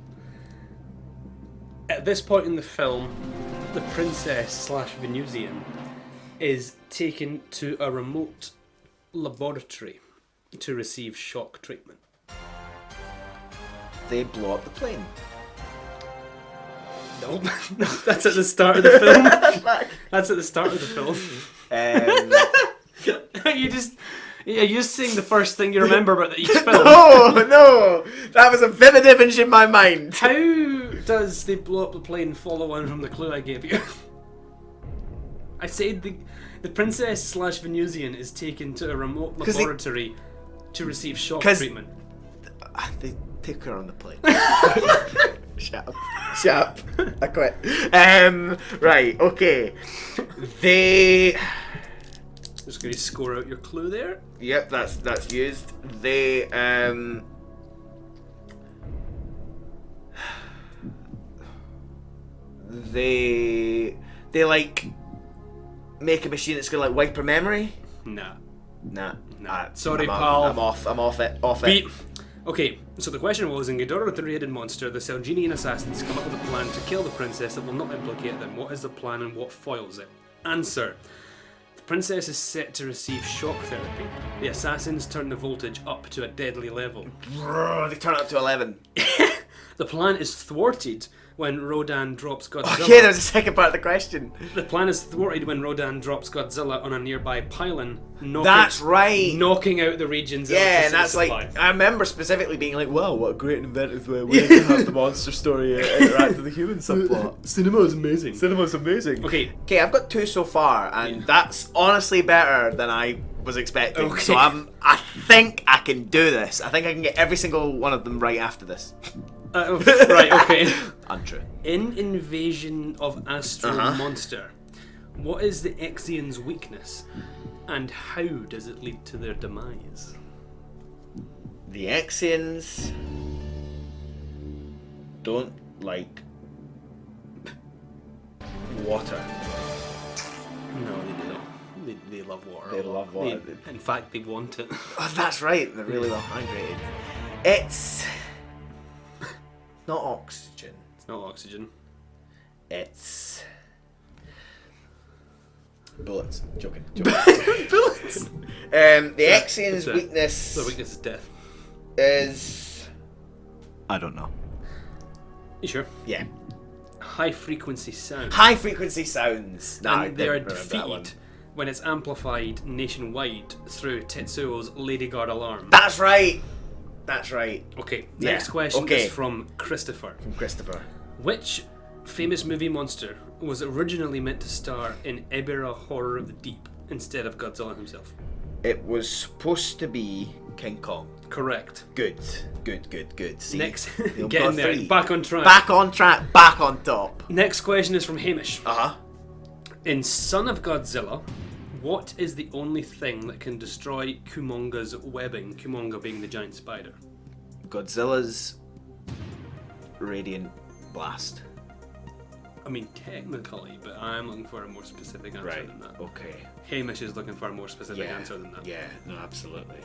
At this point in the film, the princess / Venusian is taken to a remote laboratory to receive shock treatment. They blow up the plane. No, that's at the start of the film. That's at the start of the film. You're just saying the first thing you remember about each film. No, that was a vivid image in my mind. How does they blow up the plane follow on from the clue I gave you? I said the princess / Venusian is taken to a remote laboratory to receive shock treatment. They took her on the plane. Shut up. I quit. Right, okay. They... Just going to score out your clue there. Yep, that's used. They like make a machine that's gonna like wipe her memory. Nah. Nah. Sorry, I'm pal. I'm off it. Okay, so the question was, in Ghidorah the Three-Headed Monster, the Selginian assassins come up with a plan to kill the princess that will not implicate them. What is the plan and what foils it? Answer. The princess is set to receive shock therapy. The assassins turn the voltage up to a deadly level. They turn it up to 11. The plan is thwarted when Rodan drops Godzilla. Okay, there's a second part of the question. The plan is thwarted when Rodan drops Godzilla on a nearby pylon, That's right. knocking out the region's Yeah, and electricity that's supply. like, I remember specifically being like, wow, what a great inventive way to have the monster story interact with the human subplot. Cinema is amazing. Cinema's amazing. Okay, I've got 2 so far, and that's honestly better than I was expecting. Okay. So I think I can do this. I think I can get every single one of them right after this. right, okay. Untrue. In Invasion of Astral Monster, what is the Exian's weakness, and how does it lead to their demise? The Exians don't like water. No, they don't. They love water. They love water. In fact, they want it. Oh, that's right. They're really well hydrated. It's not oxygen. It's not oxygen. It's bullets. Joking. Bullets. The Exian's Their weakness weakness is death. is... I don't know. You sure? Yeah. High frequency sound. High frequency sounds. No, I And they are didn't remember that one. defeated when it's amplified nationwide through Tetsuo's Lady Guard alarm. That's right. That's right. Okay, Yeah, next question okay. is from Christopher. From Christopher. Which famous movie monster was originally meant to star in Ebirah Horror of the Deep instead of Godzilla himself? It was supposed to be King Kong. Correct. Good. See, Next, you've getting got there, 3. back on track. Back on track, back on top. Next question is from Hamish. In Son of Godzilla, what is the only thing that can destroy Kumonga's webbing? Kumonga being the giant spider. Godzilla's radiant blast. I mean, technically, but I'm looking for a more specific answer than that. Okay. Hamish is looking for a more specific answer than that. Yeah, no, absolutely.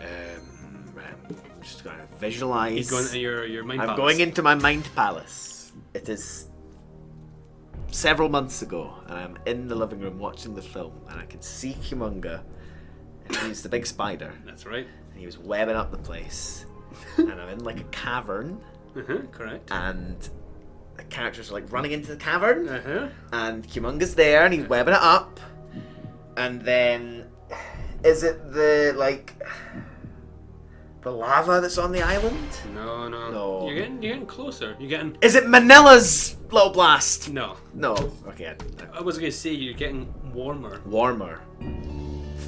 I'm just going to visualize. He's going into your mind palace. I'm going into my mind palace. It is several months ago, and I'm in the living room watching the film, and I can see Kumonga, and he's the big spider. That's right. And he was webbing up the place, and I'm in like a cavern, Correct. and the characters are like running into the cavern, and Kumonga's there, and he's webbing it up, and then is it the like The lava that's on the island? No. You're getting closer. You're getting. Is it Manila's little blast? No. Okay. I was gonna say you're getting warmer. Warmer.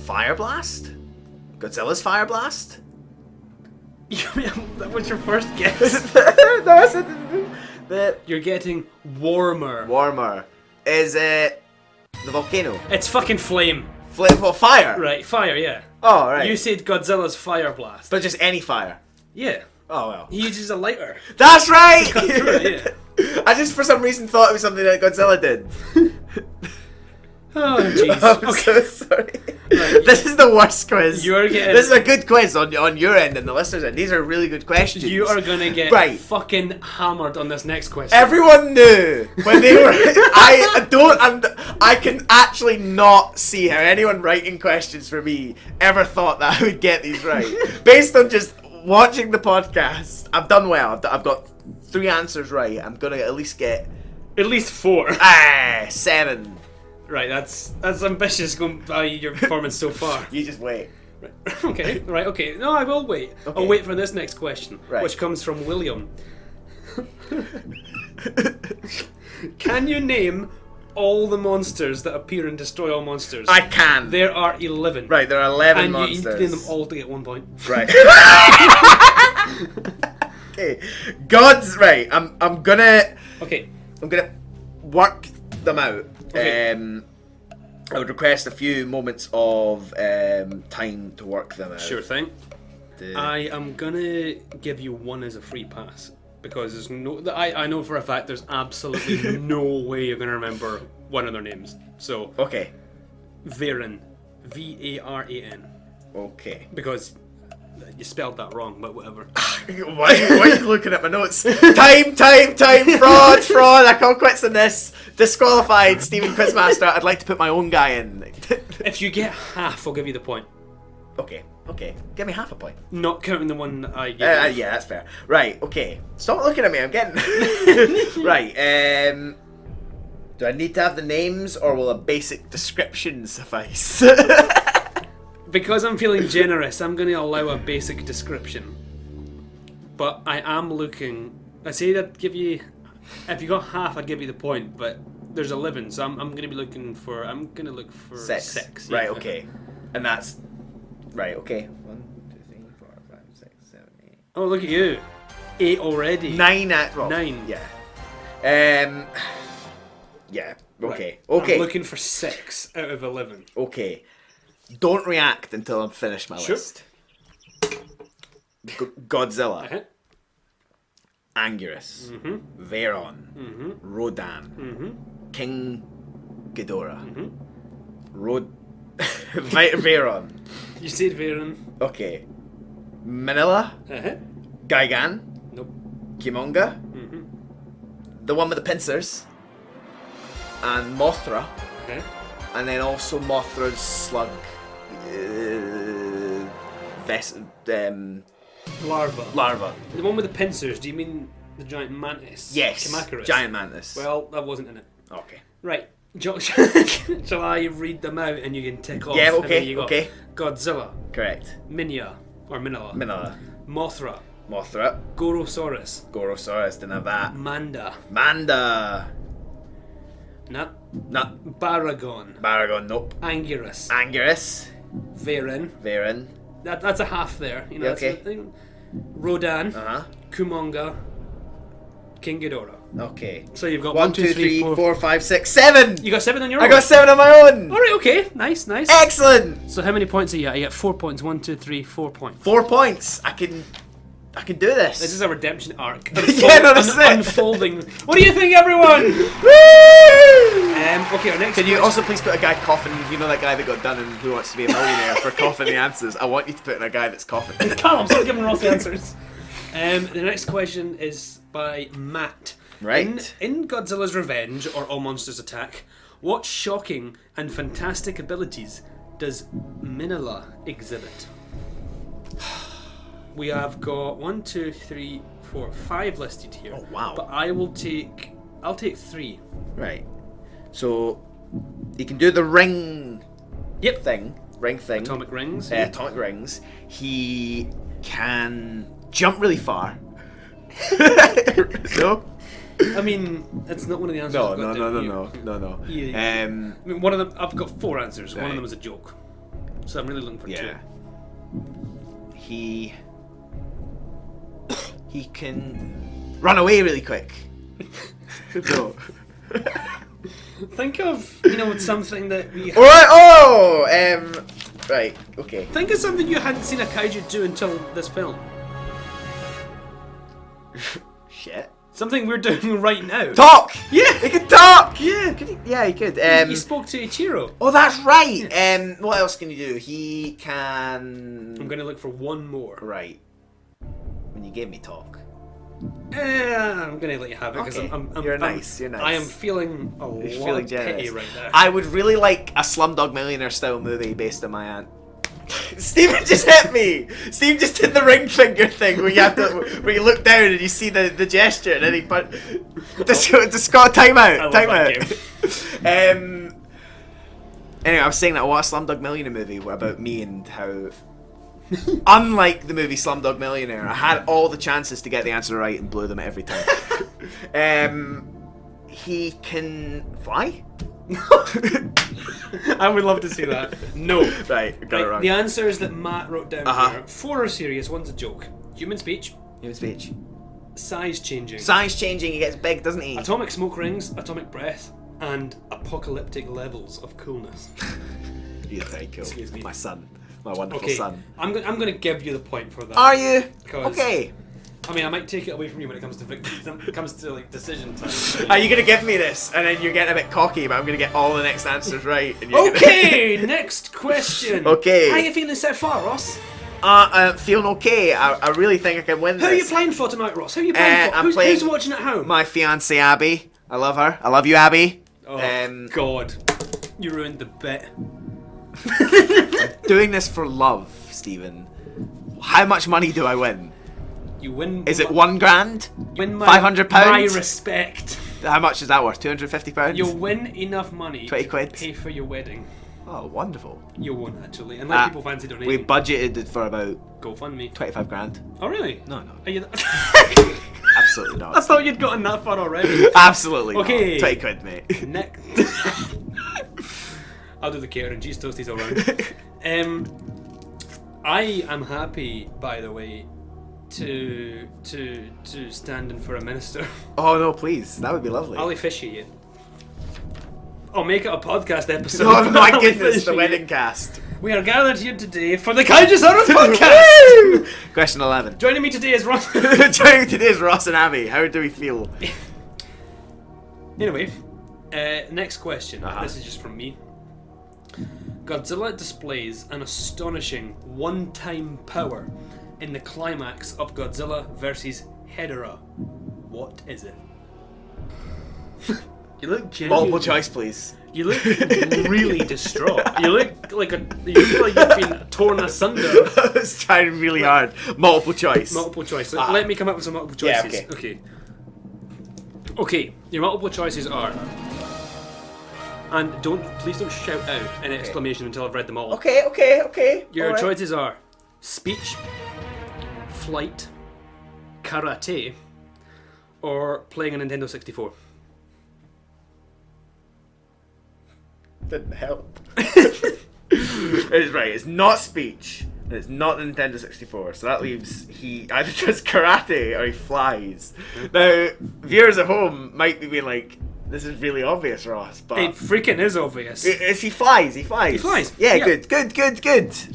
Fire blast? Godzilla's fire blast? That was your first guess. No, I said the. You're getting warmer. Warmer. Is it the volcano? It's fucking flame. Fire? Right, fire, yeah. Oh, right. You said Godzilla's fire blast. But just any fire? Yeah. Oh, well. He uses a lighter. That's right! To cut through it, yeah. I just for some reason thought it was something that Godzilla did. Oh, jeez. I'm so sorry. Right. This is the worst quiz. You're getting... This is a good quiz on your end and the listeners' end. These are really good questions. You are gonna get fucking hammered on this next question. Everyone knew when they were. I can actually not see how anyone writing questions for me ever thought that I would get these right. Based on just watching the podcast, I've done well. I've got 3 answers right. I'm gonna at least get 4. 7. Right, that's ambitious going by your performance so far. You just wait. Right. Okay. No, I will wait. Okay. I'll wait for this next question, right. which comes from William. Can you name all the monsters that appear in Destroy All Monsters? I can. There are 11. Right, there are 11 and monsters. And you name them all to get 1 point. Right. Okay. Right. I'm gonna work them out. Okay. I would request a few moments of time to work them out. Sure thing. I am gonna give you 1 as a free pass because there's I know for a fact there's absolutely no way you're gonna remember one of their names. So okay. Varan, Varan. Okay. Because you spelled that wrong, but whatever. Why are you looking at my notes? Time, fraud. I call quits on this. Disqualified, Steven Quizmaster. I'd like to put my own guy in. If you get half, I'll give you the point. Okay. Give me half a point. Not counting the one that I gave. Yeah, that's fair. Right, okay. Stop looking at me, I'm getting... Right, do I need to have the names, or will a basic description suffice? Because I'm feeling generous, I'm going to allow a basic description. But I am looking... I say I'd give you... If you got half, I'd give you the point, but there's 11, so I'm going to be looking for... I'm going to look for 6. Right, okay. And that's... Right, okay. 1, 2, 3, 4, 5, 6, 7, 8. Oh, look at you. 8 already. 9 at... Well, 9. Yeah. Yeah, okay. Right. Okay. I'm looking for 6 out of 11. Okay. Don't react until I've finished my list. Godzilla. Uh-huh. Anguirus. Mm-hmm. Varon. Mm-hmm. Rodan. Mm-hmm. King Ghidorah. Mm-hmm. Varon. You said Varan. Okay. Manila. Uh-huh. Gigan. Nope. Kimonga. Mm-hmm. The one with the pincers. And Mothra. Okay. And then also Mothra's slug. Larva. The one with the pincers, do you mean the giant mantis? Yes. Kamakurus? Giant mantis. Well, that wasn't in it. Okay. Right. Shall I read them out and you can tick off? Yeah, how many okay. you got? Okay. Godzilla. Correct. Minya. Or Minilla. Minilla. Mothra. Gorosaurus. Didn't have that. Manda. Nah. Baragon. Nope. Anguirus. Varan. That's a half there. You know, Yeah, okay. That's a thing. Rodan. Uh-huh. Kumonga. King Ghidorah. Okay. So you've got 1, 2, 3, 4, 5, 6, 7! You got 7 on your own? I got 7 on my own! Alright, okay. Nice. Excellent! So how many points are you at? You get 4 points. 1, 2, 3, 4 points. 4 points. I can do this. This is a redemption arc. Yeah, no, that's it. Unfolding. What do you think, everyone? Woo! Okay, our next Can you question- also please put a guy coughing? You know that guy that got done in Who Wants to Be a Millionaire for coughing the answers? I want you to put in a guy that's coughing. Calm, stop giving Ross the answers. The next question is by Matt. Right. In Godzilla's Revenge, or All Monsters Attack, what shocking and fantastic abilities does Minilla exhibit? We have got 1, 2, 3, 4, 5 listed here. Oh, wow. But I'll take 3. Right. So he can do the ring Yep. thing. Atomic rings. Atomic rings. He can jump really far. No? I mean, it's not one of the answers. No. Yeah. I mean, one of them. I've got 4 answers. Right. One of them is a joke. So I'm really looking for 2. He can run away really quick. No. Think of something that we. Right. Okay. Think of something you hadn't seen a kaiju do until this film. Shit. Something we're doing right now. Talk. Yeah. He can talk. Yeah. Could he? Yeah, he could. He spoke to Ichiro. Oh, that's right. What else can you do? He can. I'm gonna look for one more. Right. When you gave me talk. I'm gonna let you have it because Okay. I'm You're nice. I am feeling a lot feeling generous. pity right now. I would really like a Slumdog Millionaire style movie based on my aunt. Steven just hit me. Steve just did the ring finger thing where where you look down and you see the gesture and then he punch. Scott, time out. Anyway, I was saying that I watched a Slumdog Millionaire movie about me and how, unlike the movie Slumdog Millionaire, I had all the chances to get the answer right and blew them every time. He can fly? I would love to see that. No. Right, got it wrong. The answers that Matt wrote down here, 4 are serious, 1's a joke. Human speech. Size changing. Size changing, he gets big, doesn't he? Atomic smoke rings, atomic breath, and apocalyptic levels of coolness. You're very cool. Excuse me. My son. My wonderful son. I'm going to give you the point for that. Are you? 'Cause, Okay. I mean, I might take it away from you when it comes to like decision time. Are you going to give me this and then you're getting a bit cocky, but I'm going to get all the next answers right? And Okay, next question. Okay. How are you feeling so far, Ross? I'm feeling okay. I really think I can win Who this. are you playing for tonight, Ross? Who are you playing for? Who's watching at home? My fiancée, Abby. I love her. I love you, Abby. Oh, God. You ruined the bit. I'm doing this for love, Stephen. How much money do I win? You win. Is it £1,000? Win £500? My respect. How much is that worth? £250? You'll win enough money 20 to quid? pay for your wedding. Oh, wonderful. You won't actually, unless people fancy donating. We budgeted for about GoFundMe. £25,000. Oh really? No. Are you Absolutely not. I thought you'd gotten that far already. Absolutely Okay. not. 20 quid, mate. Next. I'll do the catering. Cheese toasties all round. I am happy, by the way, to stand in for a minister. Oh no, please. That would be lovely. I'll officiate. I'll make it a podcast episode. Oh my I'll goodness, the officiate. wedding cast. We are gathered here today for the Kaijusaurus Podcast! Question 11. Joining me today is Ross. Joining today is Ross and Abby. How do we feel? Anyway, next question. Uh-huh. This is just from me. Godzilla displays an astonishing one-time power in the climax of Godzilla vs. Hedorah. What is it? You look genuine. Multiple choice, please. You look really distraught. You look like you've been torn asunder. I was trying really hard. Multiple choice. Multiple choice. Let me come up with some multiple choices. Yeah, Okay. Okay. Your multiple choices are, and please don't shout out an exclamation until I've read them all. Okay. Your All right. choices are speech, flight, karate, or playing a Nintendo 64. Didn't help. It's right. It's not speech. And it's not the Nintendo 64. So that leaves he either does karate or he flies. Now, viewers at home might be being like, "This is really obvious, Ross." But It freaking is obvious. he flies. He flies. He flies. Yeah, Yeah. Good.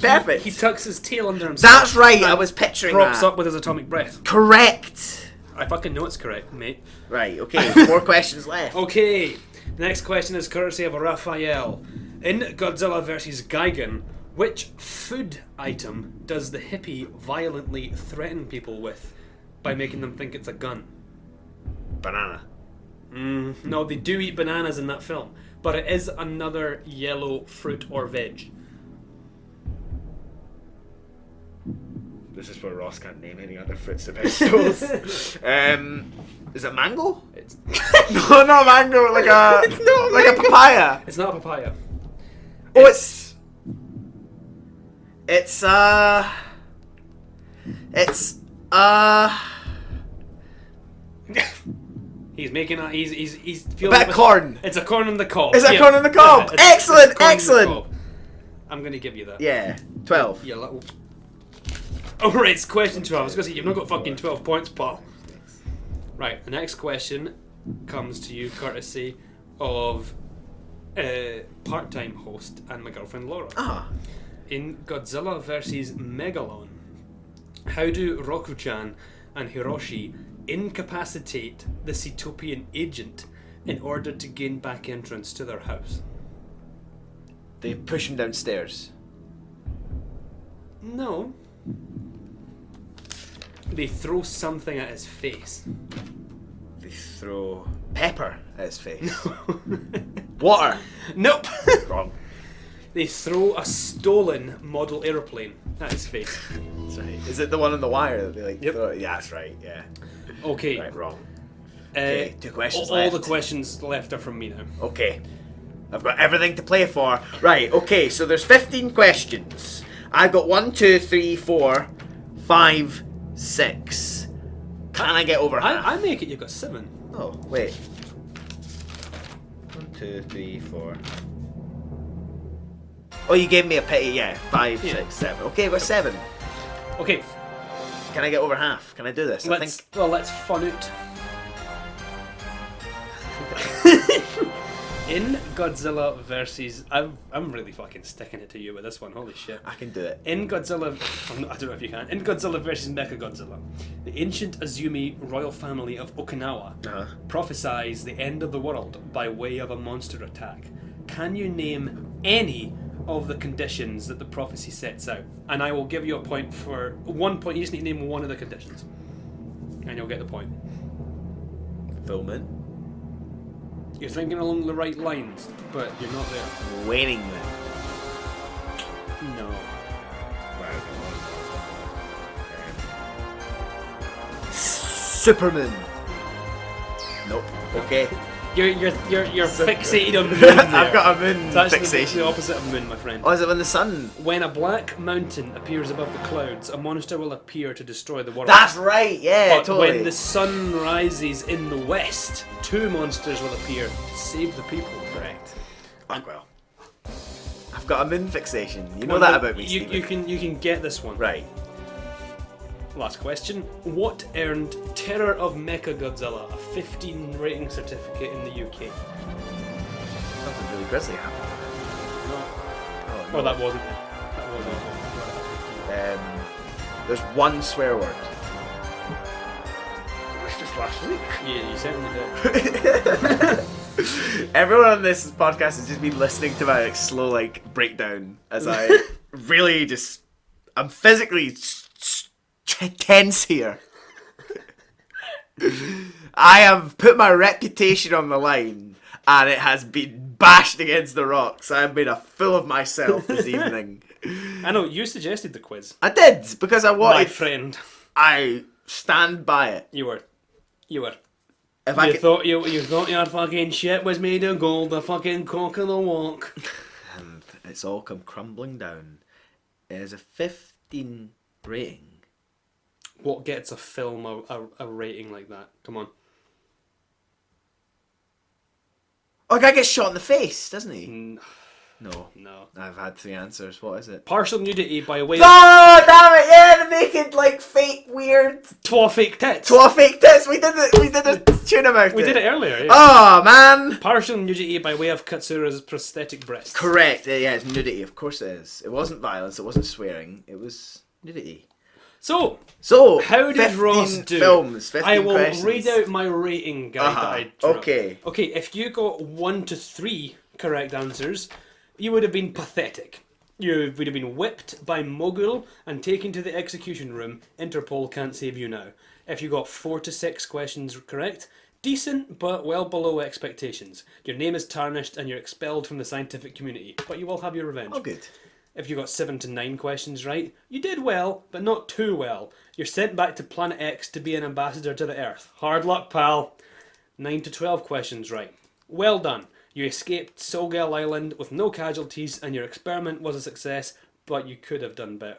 Perfect. He tucks his tail under himself. That's right. I and was picturing props that. up with his atomic breath. Correct. I fucking know it's correct, mate. Right. Okay. 4 questions left. Okay, the next question is courtesy of Raphael. In Godzilla vs. Gigan, which food item does the hippie violently threaten people with by making them think it's a gun? Banana. No, they do eat bananas in that film, but it is another yellow fruit or veg. This is where Ross can't name any other fruits or vegetables. Is it mango? It's No, not mango. Like a. It's not like a papaya. it's not a papaya. Oh, it's It's He's making a he's a feeling bit of corn. It's a corn on the cob. Is it Yeah. corn on the cob? Yeah, Excellent, it's corn on the excellent. cob. I'm gonna give you that. Yeah, 12. You little. Oh right, it's question 12. I was gonna say you've not got fucking 12 points, pal. Right, the next question comes to you courtesy of part-time host and my girlfriend Laura. Ah. In Godzilla vs. Megalon, how do Roku-chan and Hiroshi incapacitate the Cetopian agent in order to gain back entrance to their house? They push him downstairs. No. They throw something at his face. They throw pepper at his face. Water. Nope. Wrong. They throw a stolen model aeroplane at his face. That's right. Is it the one on the wire that they like Yep. throw? Yeah, that's right, yeah. Okay. Right, wrong. Okay, 2 questions all left. the questions left are from me now. Okay. I've got everything to play for. Right, okay, so there's 15 questions. I've got 1, 2, 3, 4, 5, 6. Can I get over half? I make it you've got 7. Oh, wait. 1, 2, 3, 4. Oh, you gave me a pity, yeah. 5, Yeah. 6, 7. Okay, I've got 7. Okay, Can I get over half? Can I do this? let's fun it. In Godzilla versus... I'm really fucking sticking it to you with this one, holy shit. I can do it. In Godzilla... I don't know if you can. In Godzilla versus Mechagodzilla, the ancient Azumi royal family of Okinawa prophesies the end of the world by way of a monster attack. Can you name any of the conditions that the prophecy sets out? And I will give you a point for 1 point. You just need to name one of the conditions. And you'll get the point. Fulfillment. You're thinking along the right lines, but you're not there. Waning then. No. Superman. Nope. Okay. You're fixated on moon there. I've got a moon It's actually fixation. the opposite of moon, my friend. Oh, is it when the sun? When a black mountain appears above the clouds, a monster will appear to destroy the world. That's right. Yeah, But totally. when the sun rises in the west, 2 monsters will appear to save the people. Correct. Oh, well. I've got a moon fixation. You know that about me, Steven. You can get this one. Right. Last question. What earned Terror of Mechagodzilla a 15 rating certificate in the UK? Something really grisly happened. No. Oh, Oh, no. that wasn't. That wasn't. There's one swear word. It was just last week. Yeah, you certainly did. Everyone on this podcast has just been listening to my slow breakdown as I really just I'm physically tense here. I have put my reputation on the line and it has been bashed against the rocks. I have made a fool of myself this evening. I know, you suggested the quiz. I did because I wanted. My friend. I stand by it. You were. If I You could, thought your fucking shit was made of gold, the fucking cock of the walk. and it's all come crumbling down. It is a 15 rating. What gets a film a rating like that? Come on. Oh, a guy gets shot in the face, doesn't he? No. No. I've had 3 answers. What is it? Partial nudity by way Oh, damn it! Yeah, the naked, fake, weird, of twa fake tits. fake tits. We did it. We did a tune about We did it earlier, yeah. Oh man! Partial nudity by way of Katsura's prosthetic breasts. Correct. Yeah, it's nudity. Of course it is. It wasn't violence. It wasn't swearing. It was nudity. So, How did Roz do? Films, 15 I will questions. read out my rating guide that I drew up. Okay. Okay, if you got 1 to 3 correct answers, you would have been pathetic. You would have been whipped by Mogul and taken to the execution room. Interpol can't save you now. If you got 4 to 6 questions correct, decent but well below expectations. Your name is tarnished and you're expelled from the scientific community, but you will have your revenge. Oh, good. If you got 7 to 9 questions right, you did well, but not too well. You're sent back to Planet X to be an ambassador to the Earth. Hard luck, pal. 9 to 12 questions right. Well done. You escaped Solgal Island with no casualties and your experiment was a success, but you could have done better.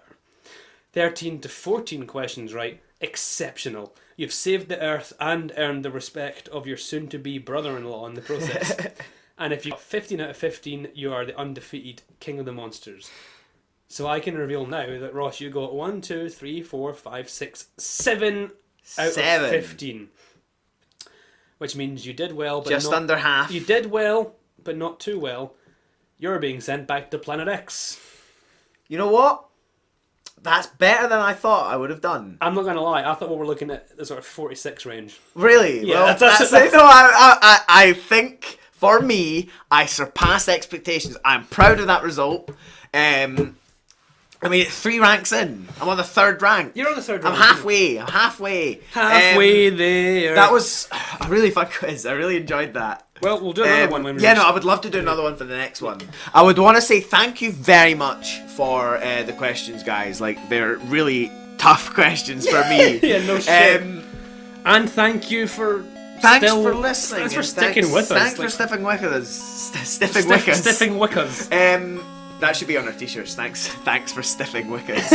13 to 14 questions right, exceptional. You've saved the Earth and earned the respect of your soon-to-be brother-in-law in the process. And if you got 15 out of 15, you are the undefeated king of the monsters. So I can reveal now that, Ross, you got 1, 2, 3, 4, 5, 6, 7 out of 15. Which means you did well, but just not, under half. You did well, but not too well. You're being sent back to Planet X. You know what? That's better than I thought I would have done. I'm not going to lie, I thought we were looking at the sort of 46 range. Really? Yeah, well, that's no, I think, for me, I surpassed expectations. I'm proud of that result. I mean, it's 3 ranks in. I'm on the 3rd rank. You're on the 3rd rank. I'm halfway. Halfway there. That was a really fun quiz. I really enjoyed that. Well, we'll do another one when we I would love to do another one for the next one. I would want to say thank you very much for the questions, guys. Like, they're really tough questions for me. Yeah, no shit. And thank you for thanks for listening. Thanks for sticking with us. Thanks for sticking with us. Stiffing with us. That should be on our t-shirts. Thanks for stiffing with us.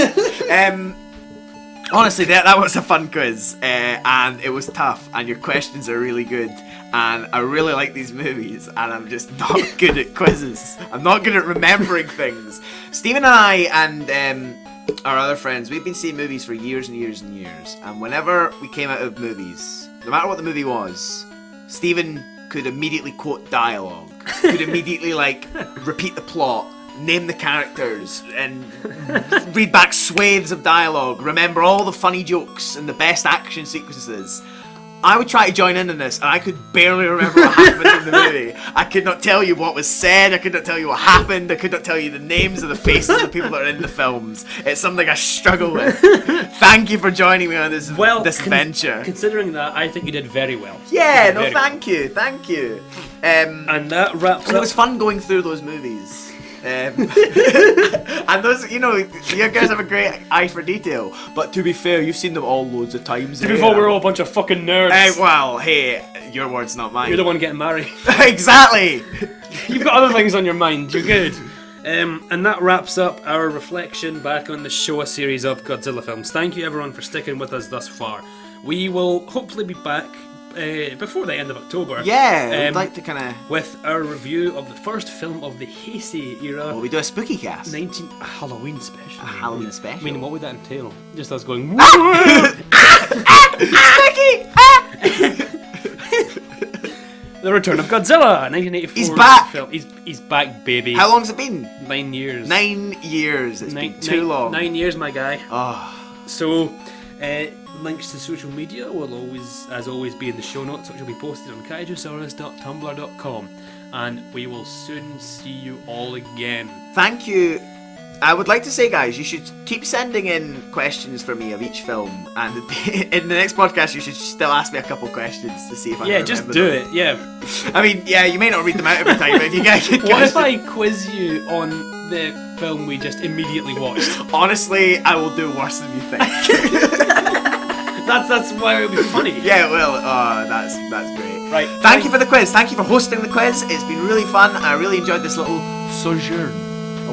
Honestly, that was a fun quiz, and it was tough, and your questions are really good, and I really like these movies, and I'm just not good at quizzes. I'm not good at remembering things. Stephen and I and our other friends, we've been seeing movies for years and years and years, and whenever we came out of movies, no matter what the movie was, Stephen could immediately quote dialogue, could immediately, like, repeat the plot, name the characters, and read back swathes of dialogue, remember all the funny jokes and the best action sequences. I would try to join in on this, and I could barely remember what happened in the movie. I could not tell you what was said, I could not tell you what happened, I could not tell you the names of the faces of the people that are in the films. It's something I struggle with. Thank you for joining me on this venture. Considering that, I think you did very well. Yeah, thank you. And that wraps up. It was fun going through those movies. And those, you guys have a great eye for detail. But to be fair, you've seen them all loads of times. To be fair, we're all a bunch of fucking nerds. Well, hey, your word's not mine. You're the one getting married. Exactly. You've got other things on your mind. You're good. And that wraps up our reflection back on the Showa series of Godzilla films. Thank you everyone for sticking with us thus far. We will hopefully be back before the end of October. Yeah, I'd like to kind of... with our review of the first film of the Heisei era. Well, we do a spooky cast. A Halloween special. A Halloween special. I mean, what would that entail? Just us going... Spooky! The Return of Godzilla, 1984. He's back! Film. He's back, baby. How long's it been? 9 years. 9 years. It's been too long. 9 years, my guy. Oh. So, links to social media will always be in the show notes, which will be posted on kaijusaurus.tumblr.com. And we will soon see you all again. Thank you. I would like to say, guys, you should keep sending in questions for me of each film, and in the next podcast you should still ask me a couple questions to see if I can just remember do them. it, yeah. I mean, yeah, you may not read them out every time, but if you get a good What if question... I quiz you on the film we just immediately watched? Honestly, I will do worse than you think. That's why it would be funny. Yeah, well, that's great. Right. Thank you for the quiz. Thank you for hosting the quiz. It's been really fun. I really enjoyed this little sojourn.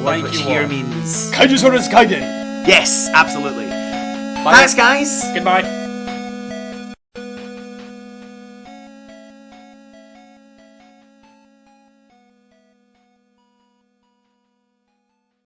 Thank you here all. means... Kaijusaurus Gigan. Yes, absolutely. Bye. Thanks, guys. Goodbye.